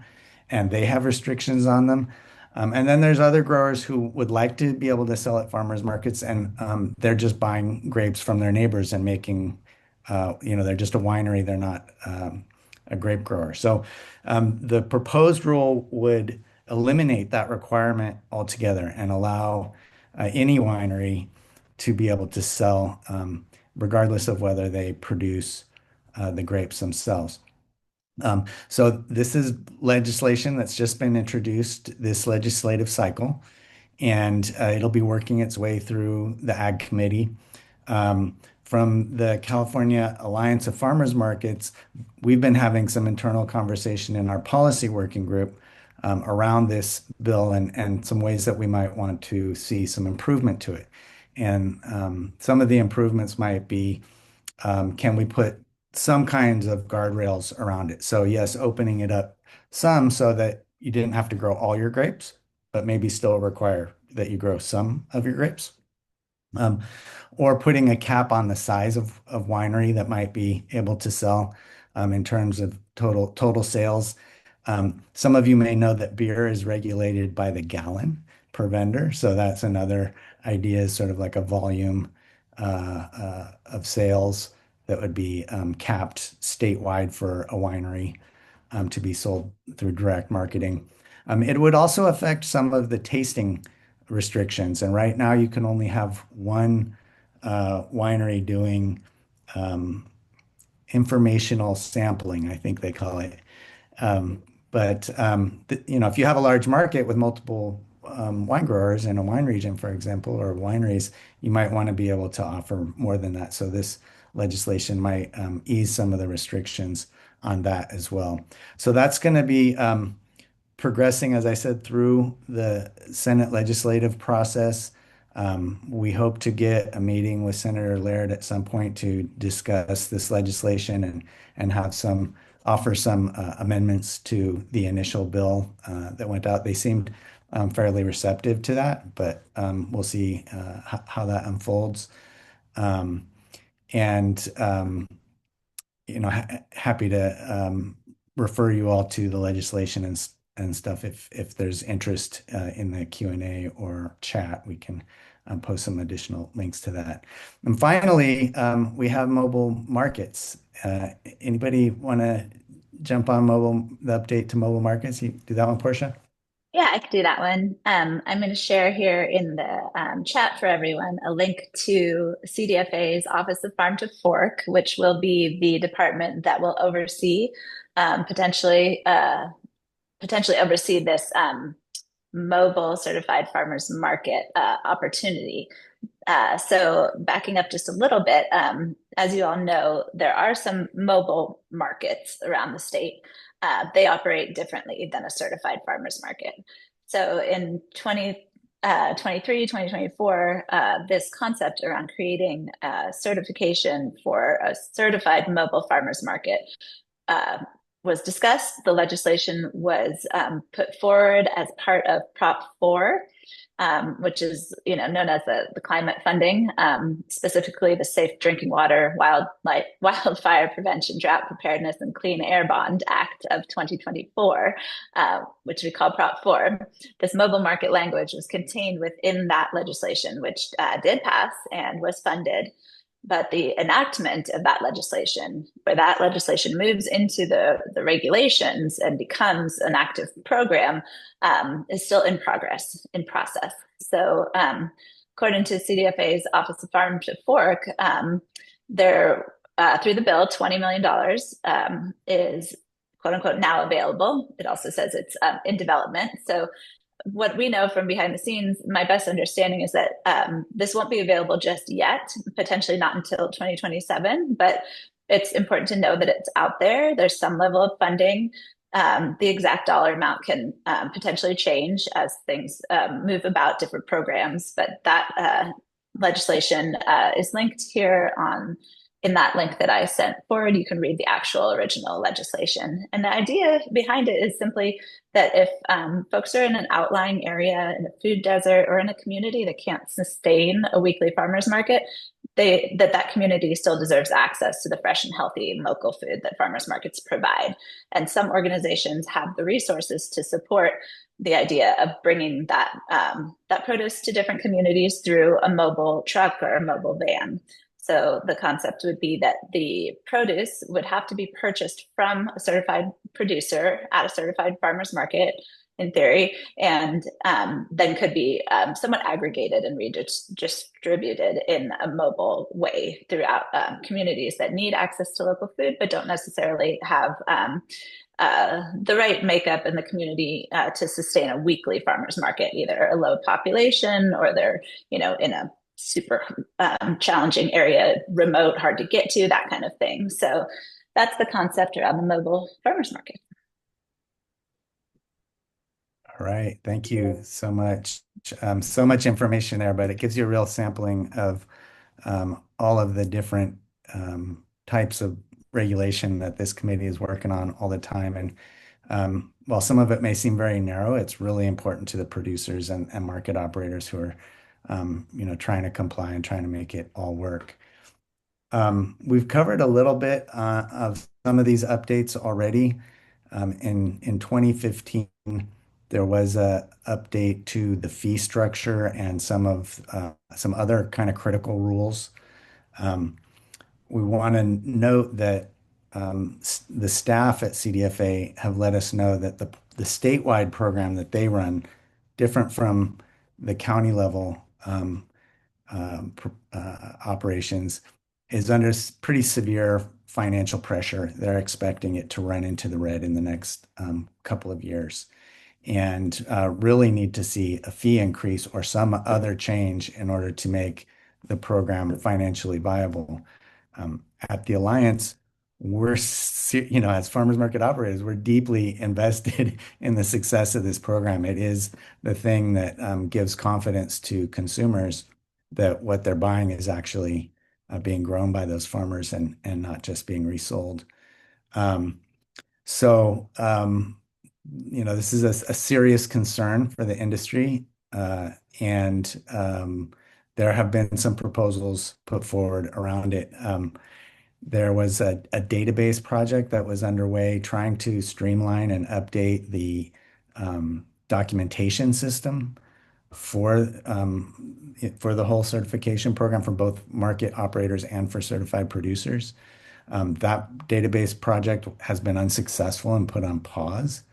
and they have restrictions on them. And then there's other growers who would like to be able to sell at farmers markets, and they're just buying grapes from their neighbors and making, they're just a winery. They're not a grape grower. So the proposed rule would eliminate that requirement altogether and allow any winery to be able to sell, regardless of whether they produce the grapes themselves. So this is legislation that's just been introduced this legislative cycle, and it'll be working its way through the Ag Committee. From the California Alliance of Farmers Markets, we've been having some internal conversation in our policy working group around this bill and some ways that we might want to see some improvement to it. And some of the improvements might be, can we put some kinds of guardrails around it? So yes, opening it up some so that you didn't have to grow all your grapes, but maybe still require that you grow some of your grapes. Or putting a cap on the size of winery that might be able to sell in terms of total sales. Some of you may know that beer is regulated by the gallon per vendor. So that's another idea, is sort of like a volume of sales that would be capped statewide for a winery to be sold through direct marketing. It would also affect some of the tasting restrictions. And right now you can only have one winery doing informational sampling, I think they call it. If you have a large market with multiple wine growers in a wine region, for example, or wineries, you might want to be able to offer more than that. So this legislation might ease some of the restrictions on that as well. So that's going to be progressing, as I said, through the Senate legislative process. We hope to get a meeting with Senator Laird at some point to discuss this legislation and offer some amendments to the initial bill that went out. They seemed fairly receptive to that, but we'll see how that unfolds. Happy to refer you all to the legislation and stuff if there's interest in the Q&A or chat. We can post some additional links to that. And finally, we have mobile markets. Anybody want to jump on the update to mobile markets? You do that one, Portia? Yeah, I could do that one. I'm going to share here in the chat for everyone a link to CDFA's Office of Farm to Fork, which will be the department that will oversee, potentially oversee this mobile certified farmers market opportunity. So backing up just a little bit, as you all know, there are some mobile markets around the state. They operate differently than a certified farmers market. So in 2023, 2024, this concept around creating certification for a certified mobile farmers market was discussed. The legislation was put forward as part of Prop 4, which is known as the climate funding, specifically the Safe Drinking Water, Wildfire Prevention, Drought Preparedness, and Clean Air Bond Act of 2024, which we call Prop 4. This mobile market language was contained within that legislation, which did pass and was funded. But the enactment of that legislation, where that legislation moves into the regulations and becomes an active program, is still in process. So according to CDFA's Office of Farm to Fork, through the bill, $20 million is quote unquote now available. It also says it's in development. So what we know from behind the scenes, my best understanding is that this won't be available just yet, potentially not until 2027, but it's important to know that it's out there. There's some level of funding. The exact dollar amount can potentially change as things move about different programs, but that legislation is linked here in that link that I sent forward. You can read the actual original legislation. And the idea behind it is simply that if folks are in an outlying area, in a food desert, or in a community that can't sustain a weekly farmers market, that community still deserves access to the fresh and healthy local food that farmers markets provide. And some organizations have the resources to support the idea of bringing that produce to different communities through a mobile truck or a mobile van. So the concept would be that the produce would have to be purchased from a certified producer at a certified farmers market, in theory, and then could be somewhat aggregated and redistributed in a mobile way throughout communities that need access to local food, but don't necessarily have the right makeup in the community to sustain a weekly farmers market, either a low population or they're, in a super challenging area, remote, hard to get to, that kind of thing. So that's the concept around the mobile farmers market. All right, thank you so much. So much information there, but it gives you a real sampling of all of the different types of regulation that this committee is working on all the time. And while some of it may seem very narrow, it's really important to the producers and market operators who are, trying to comply and trying to make it all work. We've covered a little bit of some of these updates already. In 2015, there was a update to the fee structure and some other kind of critical rules. We want to note that the staff at CDFA have let us know that the statewide program that they run, different from the county level operations, is under pretty severe financial pressure. They're expecting it to run into the red in the next couple of years, and really need to see a fee increase or some other change in order to make the program financially viable. At the Alliance, we're, as farmers market operators, we're deeply invested in the success of this program. It is the thing that gives confidence to consumers that what they're buying is actually being grown by those farmers and not just being resold. This is a serious concern for the industry, and there have been some proposals put forward around it. There was a database project that was underway trying to streamline and update the documentation system for the whole certification program for both market operators and for certified producers. That database project has been unsuccessful and put on pause.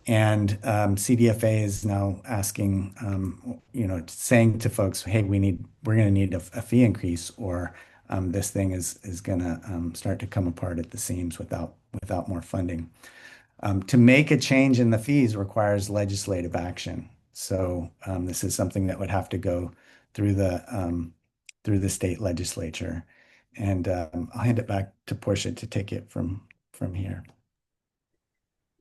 And CDFA is now asking, saying to folks, hey, we're going to need a fee increase, or this thing is going to start to come apart at the seams without more funding. To make a change in the fees requires legislative action. So this is something that would have to go through the state legislature. And I'll hand it back to Portia to take it from here.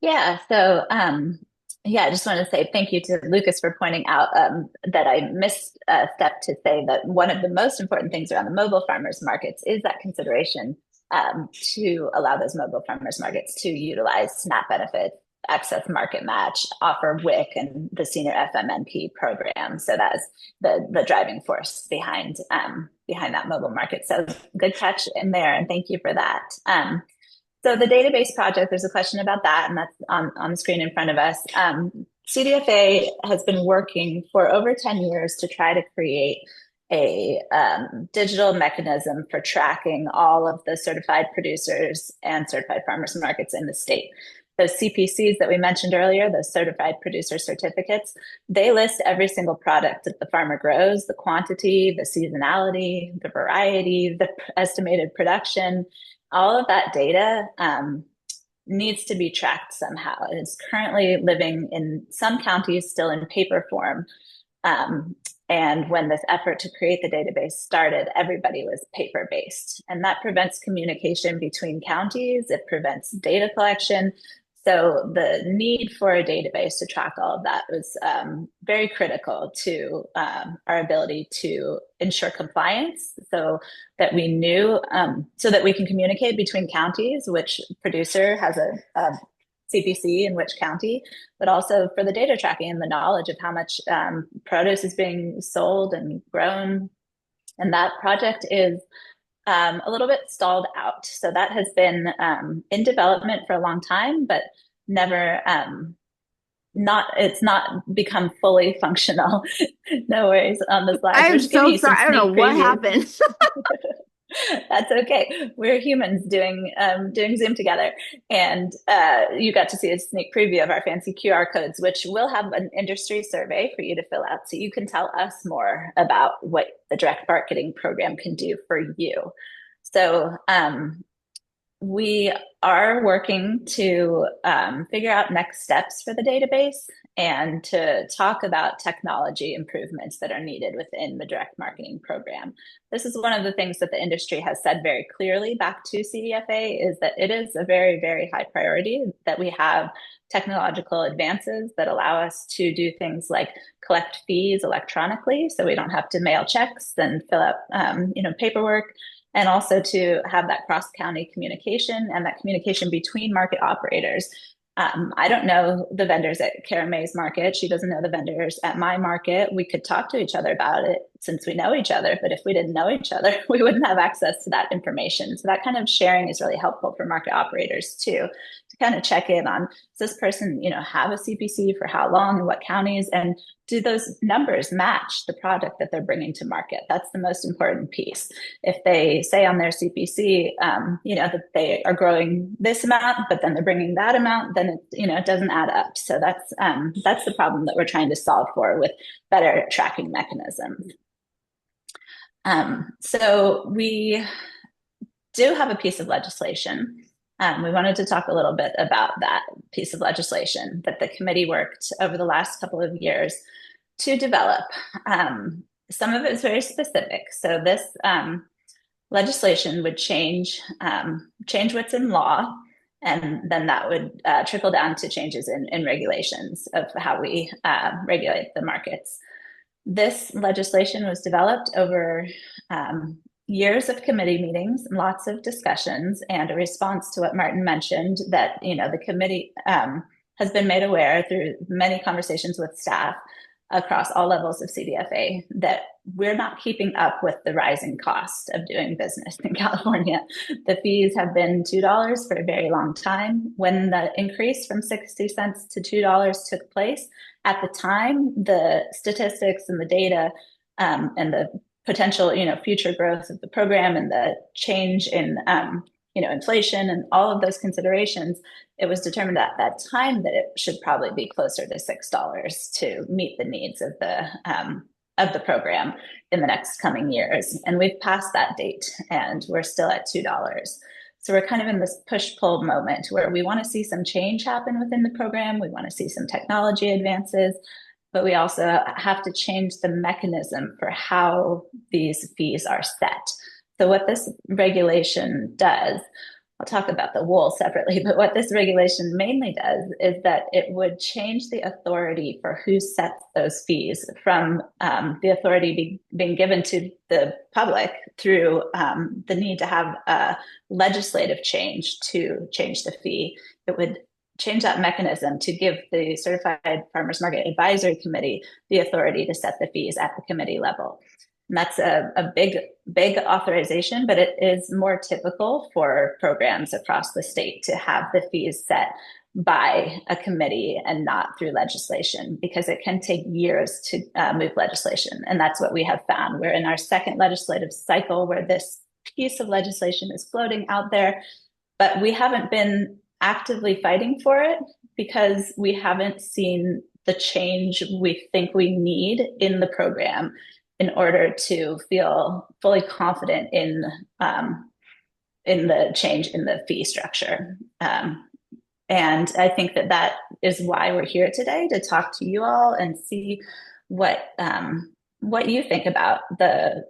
Yeah, so I just want to say thank you to Lucas for pointing out that I missed a step to say that one of the most important things around the mobile farmers markets is that consideration to allow those mobile farmers markets to utilize SNAP benefits, excess market match, offer WIC, and the senior FMNP program. So that's the driving force behind that mobile market. So good catch in there, and thank you for that. So the database project, there's a question about that, and that's on the screen in front of us. CDFA has been working for over 10 years to try to create a digital mechanism for tracking all of the certified producers and certified farmers markets in the state. Those CPCs that we mentioned earlier, those certified producer certificates, they list every single product that the farmer grows, the quantity, the seasonality, the variety, the estimated production. All of that data needs to be tracked somehow. It's currently living in some counties still in paper form. And when this effort to create the database started, everybody was paper-based. And that prevents communication between counties. It prevents data collection. So the need for a database to track all of that was very critical to our ability to ensure compliance, so that we knew, so that we can communicate between counties, which producer has a CPC in which county, but also for the data tracking and the knowledge of how much produce is being sold and grown And that project is a little bit stalled out. So that has been in development for a long time, but never it's not become fully functional. No worries on the slides. I'm so sorry. I don't know what happened. That's okay. We're humans doing Zoom together, and you got to see a sneak preview of our fancy QR codes, which will have an industry survey for you to fill out, so you can tell us more about what the direct marketing program can do for you. So we are working to figure out next steps for the database and to talk about technology improvements that are needed within the direct marketing program. This is one of the things that the industry has said very clearly back to CDFA, is that it is a very, very high priority that we have technological advances that allow us to do things like collect fees electronically, so we don't have to mail checks and fill out paperwork, and also to have that cross-county communication and that communication between market operators. I don't know the vendors at Kara May's market. She doesn't know the vendors at my market. We could talk to each other about it since we know each other, but if we didn't know each other, we wouldn't have access to that information. So that kind of sharing is really helpful for market operators too, to kind of check in on, does this person, have a CPC for how long and what counties, and do those numbers match the product that they're bringing to market? That's the most important piece. If they say on their CPC, that they are growing this amount, but then they're bringing that amount, then it doesn't add up. So that's the problem that we're trying to solve for with better tracking mechanisms. So we do have a piece of legislation. We wanted to talk a little bit about that piece of legislation that the committee worked over the last couple of years to develop. Some of it is very specific. So this legislation would change what's in law, and then that would trickle down to changes in regulations of how we regulate the markets. This legislation was developed over years of committee meetings, lots of discussions, and a response to what Martin mentioned, that the committee has been made aware through many conversations with staff across all levels of CDFA that we're not keeping up with the rising cost of doing business in California. The fees have been $2 for a very long time. When the increase from 60 cents to $2 took place, at the time, the statistics and the data and the potential, future growth of the program and the change in, inflation and all of those considerations, it was determined at that time that it should probably be closer to $6 to meet the needs of the program in the next coming years. And we've passed that date and we're still at $2. So we're kind of in this push-pull moment where we want to see some change happen within the program. We want to see some technology advances, but we also have to change the mechanism for how these fees are set. So what this regulation does, I'll talk about the wool separately, but what this regulation mainly does is that it would change the authority for who sets those fees from the authority being given to the public through the need to have a legislative change to change the fee. It would change that mechanism to give the Certified Farmers Market Advisory Committee the authority to set the fees at the committee level. And that's a big authorization, but it is more typical for programs across the state to have the fees set by a committee and not through legislation, because it can take years to move legislation. And that's what we have found. We're in our second legislative cycle where this piece of legislation is floating out there, but we haven't been actively fighting for it because we haven't seen the change we think we need in the program in order to feel fully confident in the change in the fee structure. And I think that is why we're here today, to talk to you all and see what you think about the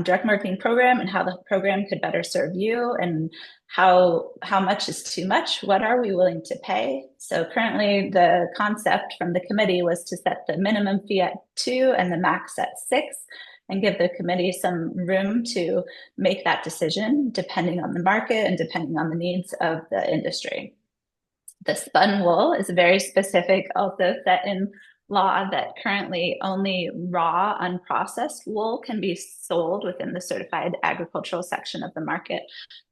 direct marketing program and how the program could better serve you, and how much is too much. What are we willing to pay? So currently the concept from the committee was to set the minimum fee at $2 and the max at $6, and give the committee some room to make that decision depending on the market and depending on the needs of the industry. The spun wool is very specific, also set in law that currently only raw, unprocessed wool can be sold within the certified agricultural section of the market.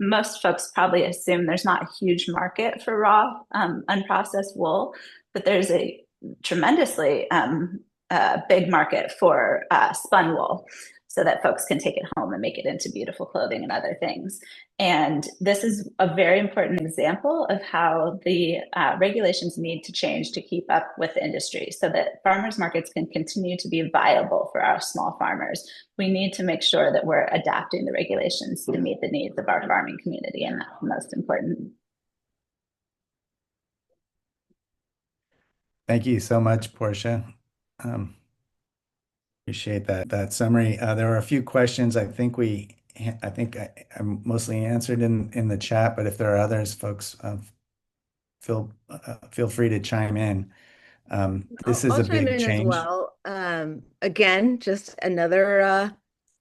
Most folks probably assume there's not a huge market for raw, unprocessed wool, but there's a tremendously big market for spun wool, so that folks can take it home and make it into beautiful clothing and other things. And this is a very important example of how the regulations need to change to keep up with the industry so that farmers markets can continue to be viable for our small farmers. We need to make sure that we're adapting the regulations to meet the needs of our farming community, and that's the most important. Thank you so much, Portia. Appreciate that summary. There were a few questions I think I mostly answered in the chat, but if there are others, folks, feel free to chime in. This is I'll a chime big in as change. well. Again, just another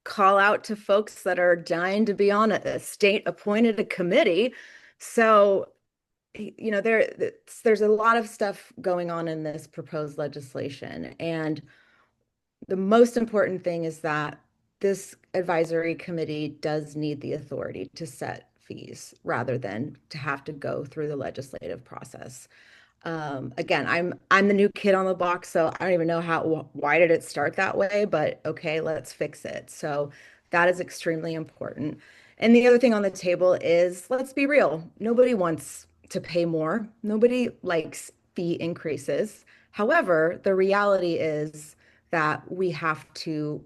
call out to folks that are dying to be on a state-appointed committee. So, you know, there's a lot of stuff going on in this proposed legislation, and the most important thing is that this advisory committee does need the authority to set fees rather than to have to go through the legislative process. Again, I'm the new kid on the block, so I don't even know why did it start that way, but okay, let's fix it. So that is extremely important. And the other thing on the table is, let's be real, nobody wants to pay more. Nobody likes fee increases. However, the reality is that we have to,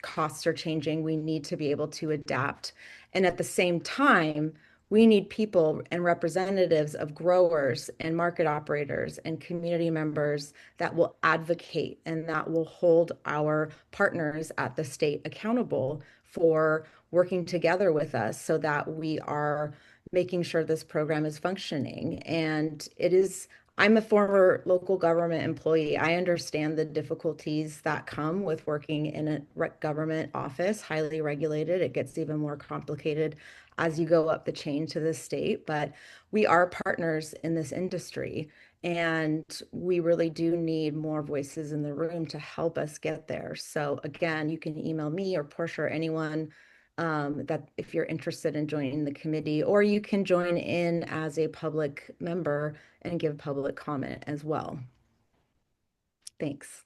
costs are changing. We need to be able to adapt. And at the same time, we need people and representatives of growers and market operators and community members that will advocate and that will hold our partners at the state accountable for working together with us so that we are making sure this program is functioning. And I'm a former local government employee. I understand the difficulties that come with working in a government office, highly regulated. It gets even more complicated as you go up the chain to the state, but we are partners in this industry, and we really do need more voices in the room to help us get there. So again, you can email me or Portia or anyone that if you're interested in joining the committee, or you can join in as a public member and give public comment as well. Thanks.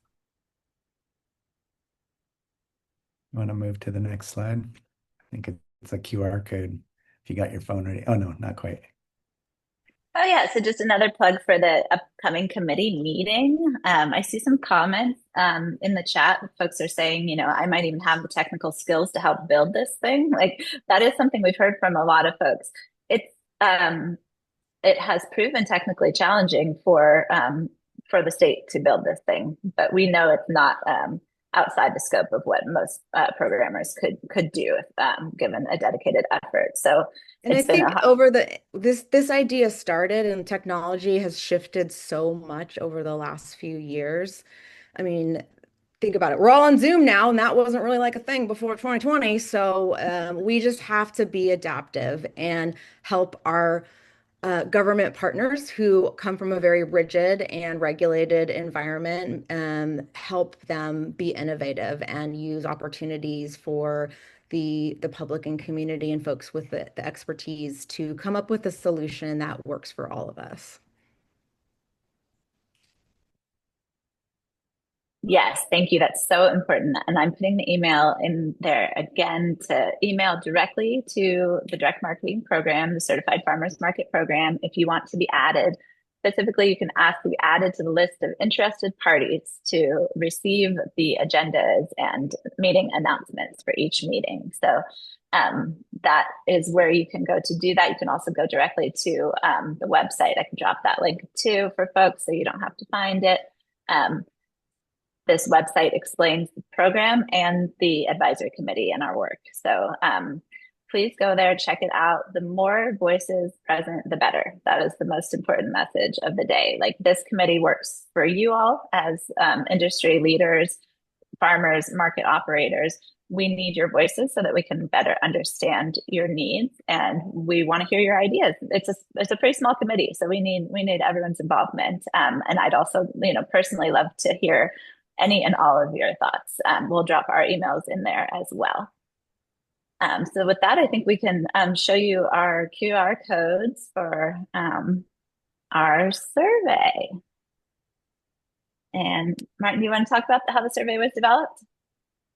You want to move to the next slide? I think it's a QR code if you got your phone ready. Oh, no, not quite. Oh yeah, so just another plug for the upcoming committee meeting. I see some comments in the chat. Folks are saying, I might even have the technical skills to help build this thing. Like, that is something we've heard from a lot of folks. It has proven technically challenging for the state to build this thing, but we know it's not outside the scope of what most programmers could do if given a dedicated effort. So, and I think this idea started, and technology has shifted so much over the last few years. I mean, think about it. We're all on Zoom now, and that wasn't really like a thing before 2020. So we just have to be adaptive and help our government partners who come from a very rigid and regulated environment, help them be innovative and use opportunities for the public and community and folks with the expertise to come up with a solution that works for all of us. Yes, thank you. That's so important. And I'm putting the email in there again to email directly to the direct marketing program, the Certified Farmers Market Program. If you want to be added, specifically, you can ask to be added to the list of interested parties to receive the agendas and meeting announcements for each meeting. So that is where you can go to do that. You can also go directly to the website. I can drop that link too for folks so you don't have to find it. This website explains the program and the advisory committee and our work. So please go there, check it out. The more voices present, the better. That is the most important message of the day. Like, this committee works for you all as industry leaders, farmers, market operators. we need your voices so that we can better understand your needs, and we want to hear your ideas. It's a pretty small committee, so we need everyone's involvement. And I'd also, personally love to hear any and all of your thoughts. We'll drop our emails in there as well. So with that, I think we can show you our QR codes for our survey. And Martin, do you want to talk about how the survey was developed?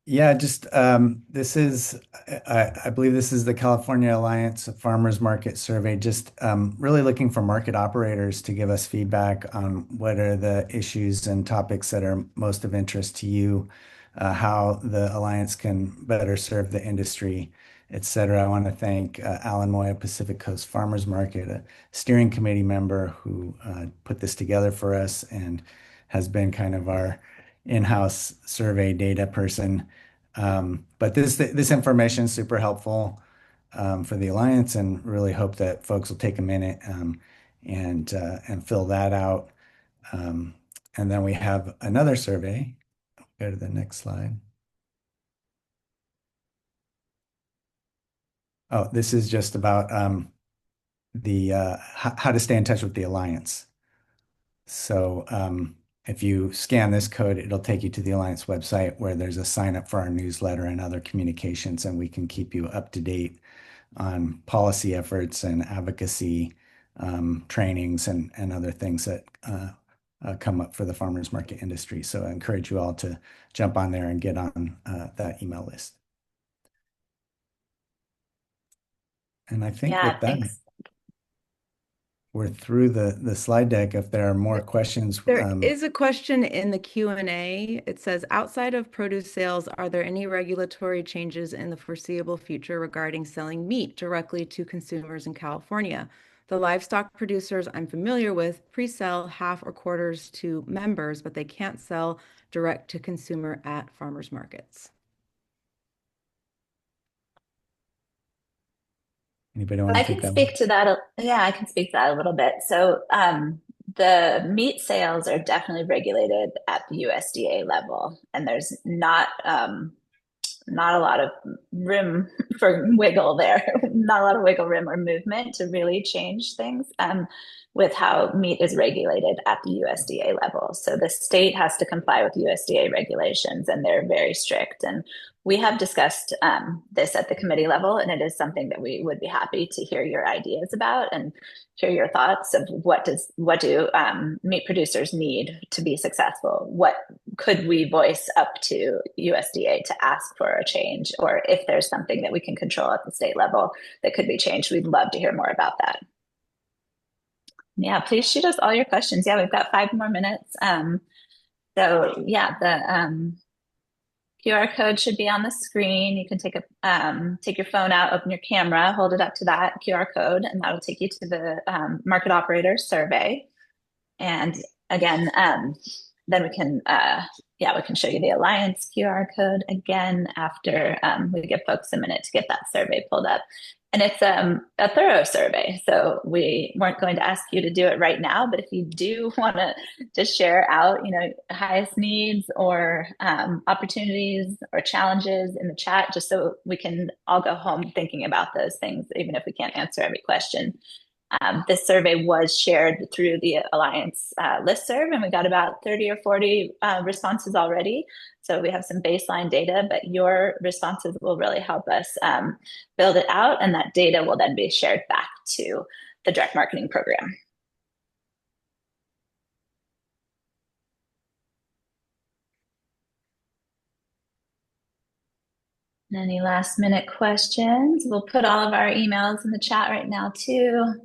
Yeah, just this is, I believe this is the California Alliance of Farmers Market Survey, just really looking for market operators to give us feedback on what are the issues and topics that are most of interest to you, how the Alliance can better serve the industry, et cetera. I want to thank Alan Moya, Pacific Coast Farmers Market, a steering committee member who put this together for us and has been kind of our in-house survey data person. But this information is super helpful for the Alliance, and really hope that folks will take a minute and fill that out. And then we have another survey. Go to the next slide. Oh, this is just about how to stay in touch with the Alliance. So if you scan this code, it'll take you to the Alliance website where there's a sign up for our newsletter and other communications, and we can keep you up to date on policy efforts and advocacy trainings and other things that come up for the farmers market industry. So I encourage you all to jump on there and get on that email list. And I think with that, thanks. We're through the slide deck. If there are more questions. There is a question in the Q&A. It says, outside of produce sales, are there any regulatory changes in the foreseeable future regarding selling meat directly to consumers in California? The livestock producers I'm familiar with pre-sell half or quarters to members, but they can't sell direct to consumer at farmers markets. Anybody want to take that? I can speak to that a little bit. So the meat sales are definitely regulated at the USDA level, and there's not a lot of room for wiggle there, not a lot of wiggle room or movement to really change things with how meat is regulated at the USDA level. So the state has to comply with USDA regulations, and they're very strict. And we have discussed this at the committee level, and it is something that we would be happy to hear your ideas about and hear your thoughts of what do meat producers need to be successful? What could we voice up to USDA to ask for a change, or if there's something that we can control at the state level that could be changed? We'd love to hear more about that. Yeah, please shoot us all your questions. Yeah, we've got 5 more minutes. So yeah, the QR code should be on the screen. You can take your phone out, open your camera, hold it up to that QR code, and that'll take you to the market operator survey. And again, then we can show you the Alliance QR code again after we give folks a minute to get that survey pulled up. And it's a thorough survey, so we weren't going to ask you to do it right now, but if you do want to just share out, highest needs or opportunities or challenges in the chat, just so we can all go home thinking about those things, even if we can't answer every question. This survey was shared through the Alliance listserv, and we got about 30 or 40 responses already. So we have some baseline data, but your responses will really help us build it out, and that data will then be shared back to the direct marketing program. Any last minute questions? We'll put all of our emails in the chat right now too.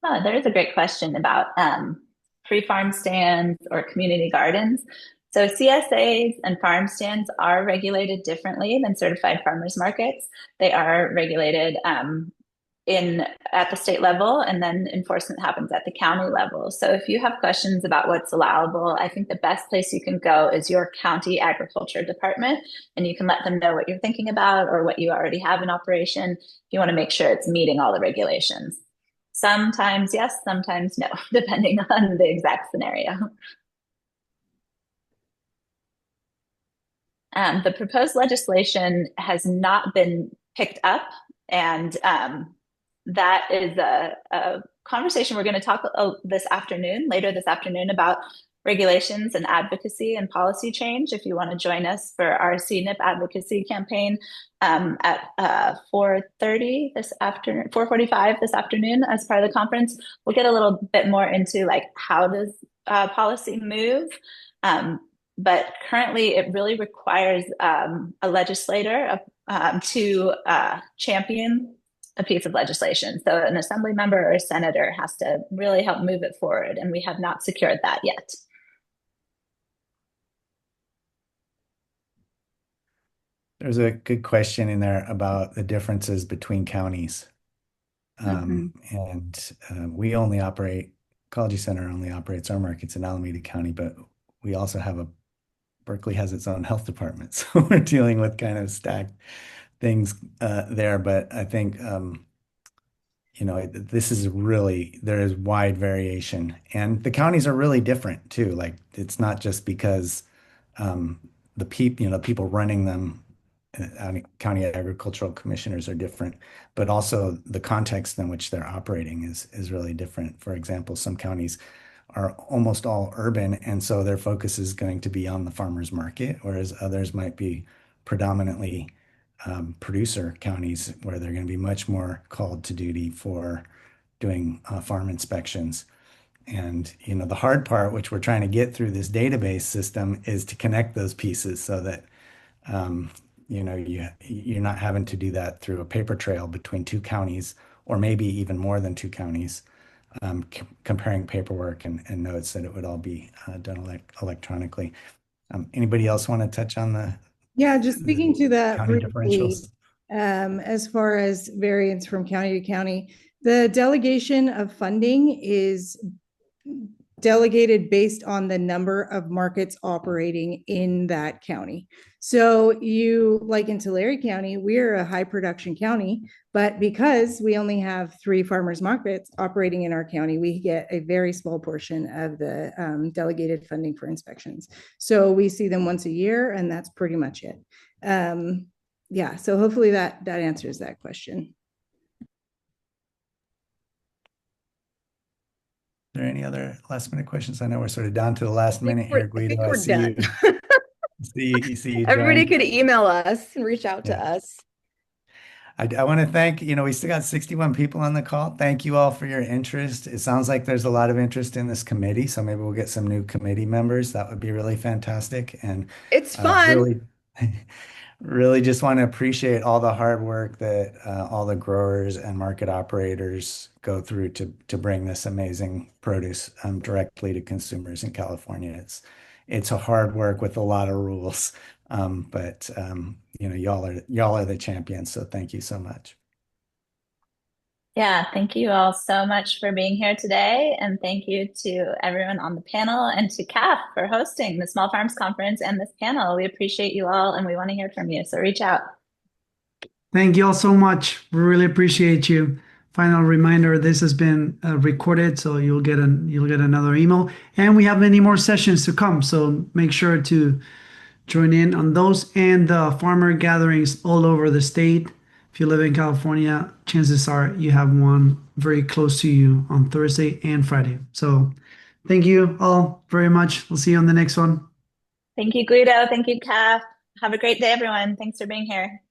Oh, there is a great question about free farm stands or community gardens. So CSAs and farm stands are regulated differently than certified farmers markets. They are regulated at the state level, and then enforcement happens at the county level. So if you have questions about what's allowable, I think the best place you can go is your county agriculture department, and you can let them know what you're thinking about or what you already have in operation. You want to make sure it's meeting all the regulations. Sometimes yes, sometimes no, depending on the exact scenario. The proposed legislation has not been picked up, and that is a conversation we're going to talk later this afternoon, about regulations and advocacy and policy change. If you want to join us for our CNIP advocacy campaign at 4:30 this afternoon, 4:45 this afternoon as part of the conference, we'll get a little bit more into like how does policy move. But currently, it really requires a legislator to champion a piece of legislation. So an assembly member or a senator has to really help move it forward, and we have not secured that yet. There's a good question in there about the differences between counties. And we only operate, Ecology Center only operates our markets in Alameda County, but we also have Berkeley has its own health department. So we're dealing with kind of stacked things there. But I think, there is wide variation. And the counties are really different too. Like it's not just because the people running them, county agricultural commissioners are different, but also the context in which they're operating is really different. For example, some counties are almost all urban, and so their focus is going to be on the farmers market, whereas others might be predominantly producer counties where they're going to be much more called to duty for doing farm inspections. And the hard part, which we're trying to get through this database system, is to connect those pieces so that you're not having to do that through a paper trail between two counties, or maybe even more than two counties, comparing paperwork and notes, that it would all be done electronically. Anybody else want to touch on the just speaking to that county briefly, differentials? As far as variance from county to county, the delegation of funding is delegated based on the number of markets operating in that county. So like in Tulare County, we're a high production county, but because we only have 3 farmers markets operating in our county, we get a very small portion of the delegated funding for inspections. So we see them once a year, and that's pretty much it. So hopefully that answers that question. Are there any other last minute questions? I know we're sort of down to the last minute here, Guido. I think we're done. You see Everybody could email us and reach out to us. I want to thank, we still got 61 people on the call. Thank you all for your interest. It sounds like there's a lot of interest in this committee, so maybe we'll get some new committee members. That would be really fantastic. And it's fun. Really just want to appreciate all the hard work that all the growers and market operators go through to bring this amazing produce directly to consumers in California. It's a hard work with a lot of rules, but y'all are the champions. So thank you so much. Yeah, thank you all so much for being here today. And thank you to everyone on the panel and to CAF for hosting the Small Farms Conference and this panel. We appreciate you all, and we want to hear from you. So reach out. Thank you all so much. We really appreciate you. Final reminder, this has been recorded, so you'll get another email. And we have many more sessions to come, so make sure to join in on those and the farmer gatherings all over the state. If you live in California, chances are you have one very close to you on Thursday and Friday. So thank you all very much. We'll see you on the next one. Thank you, Guido. Thank you, CAF. Have a great day, everyone. Thanks for being here.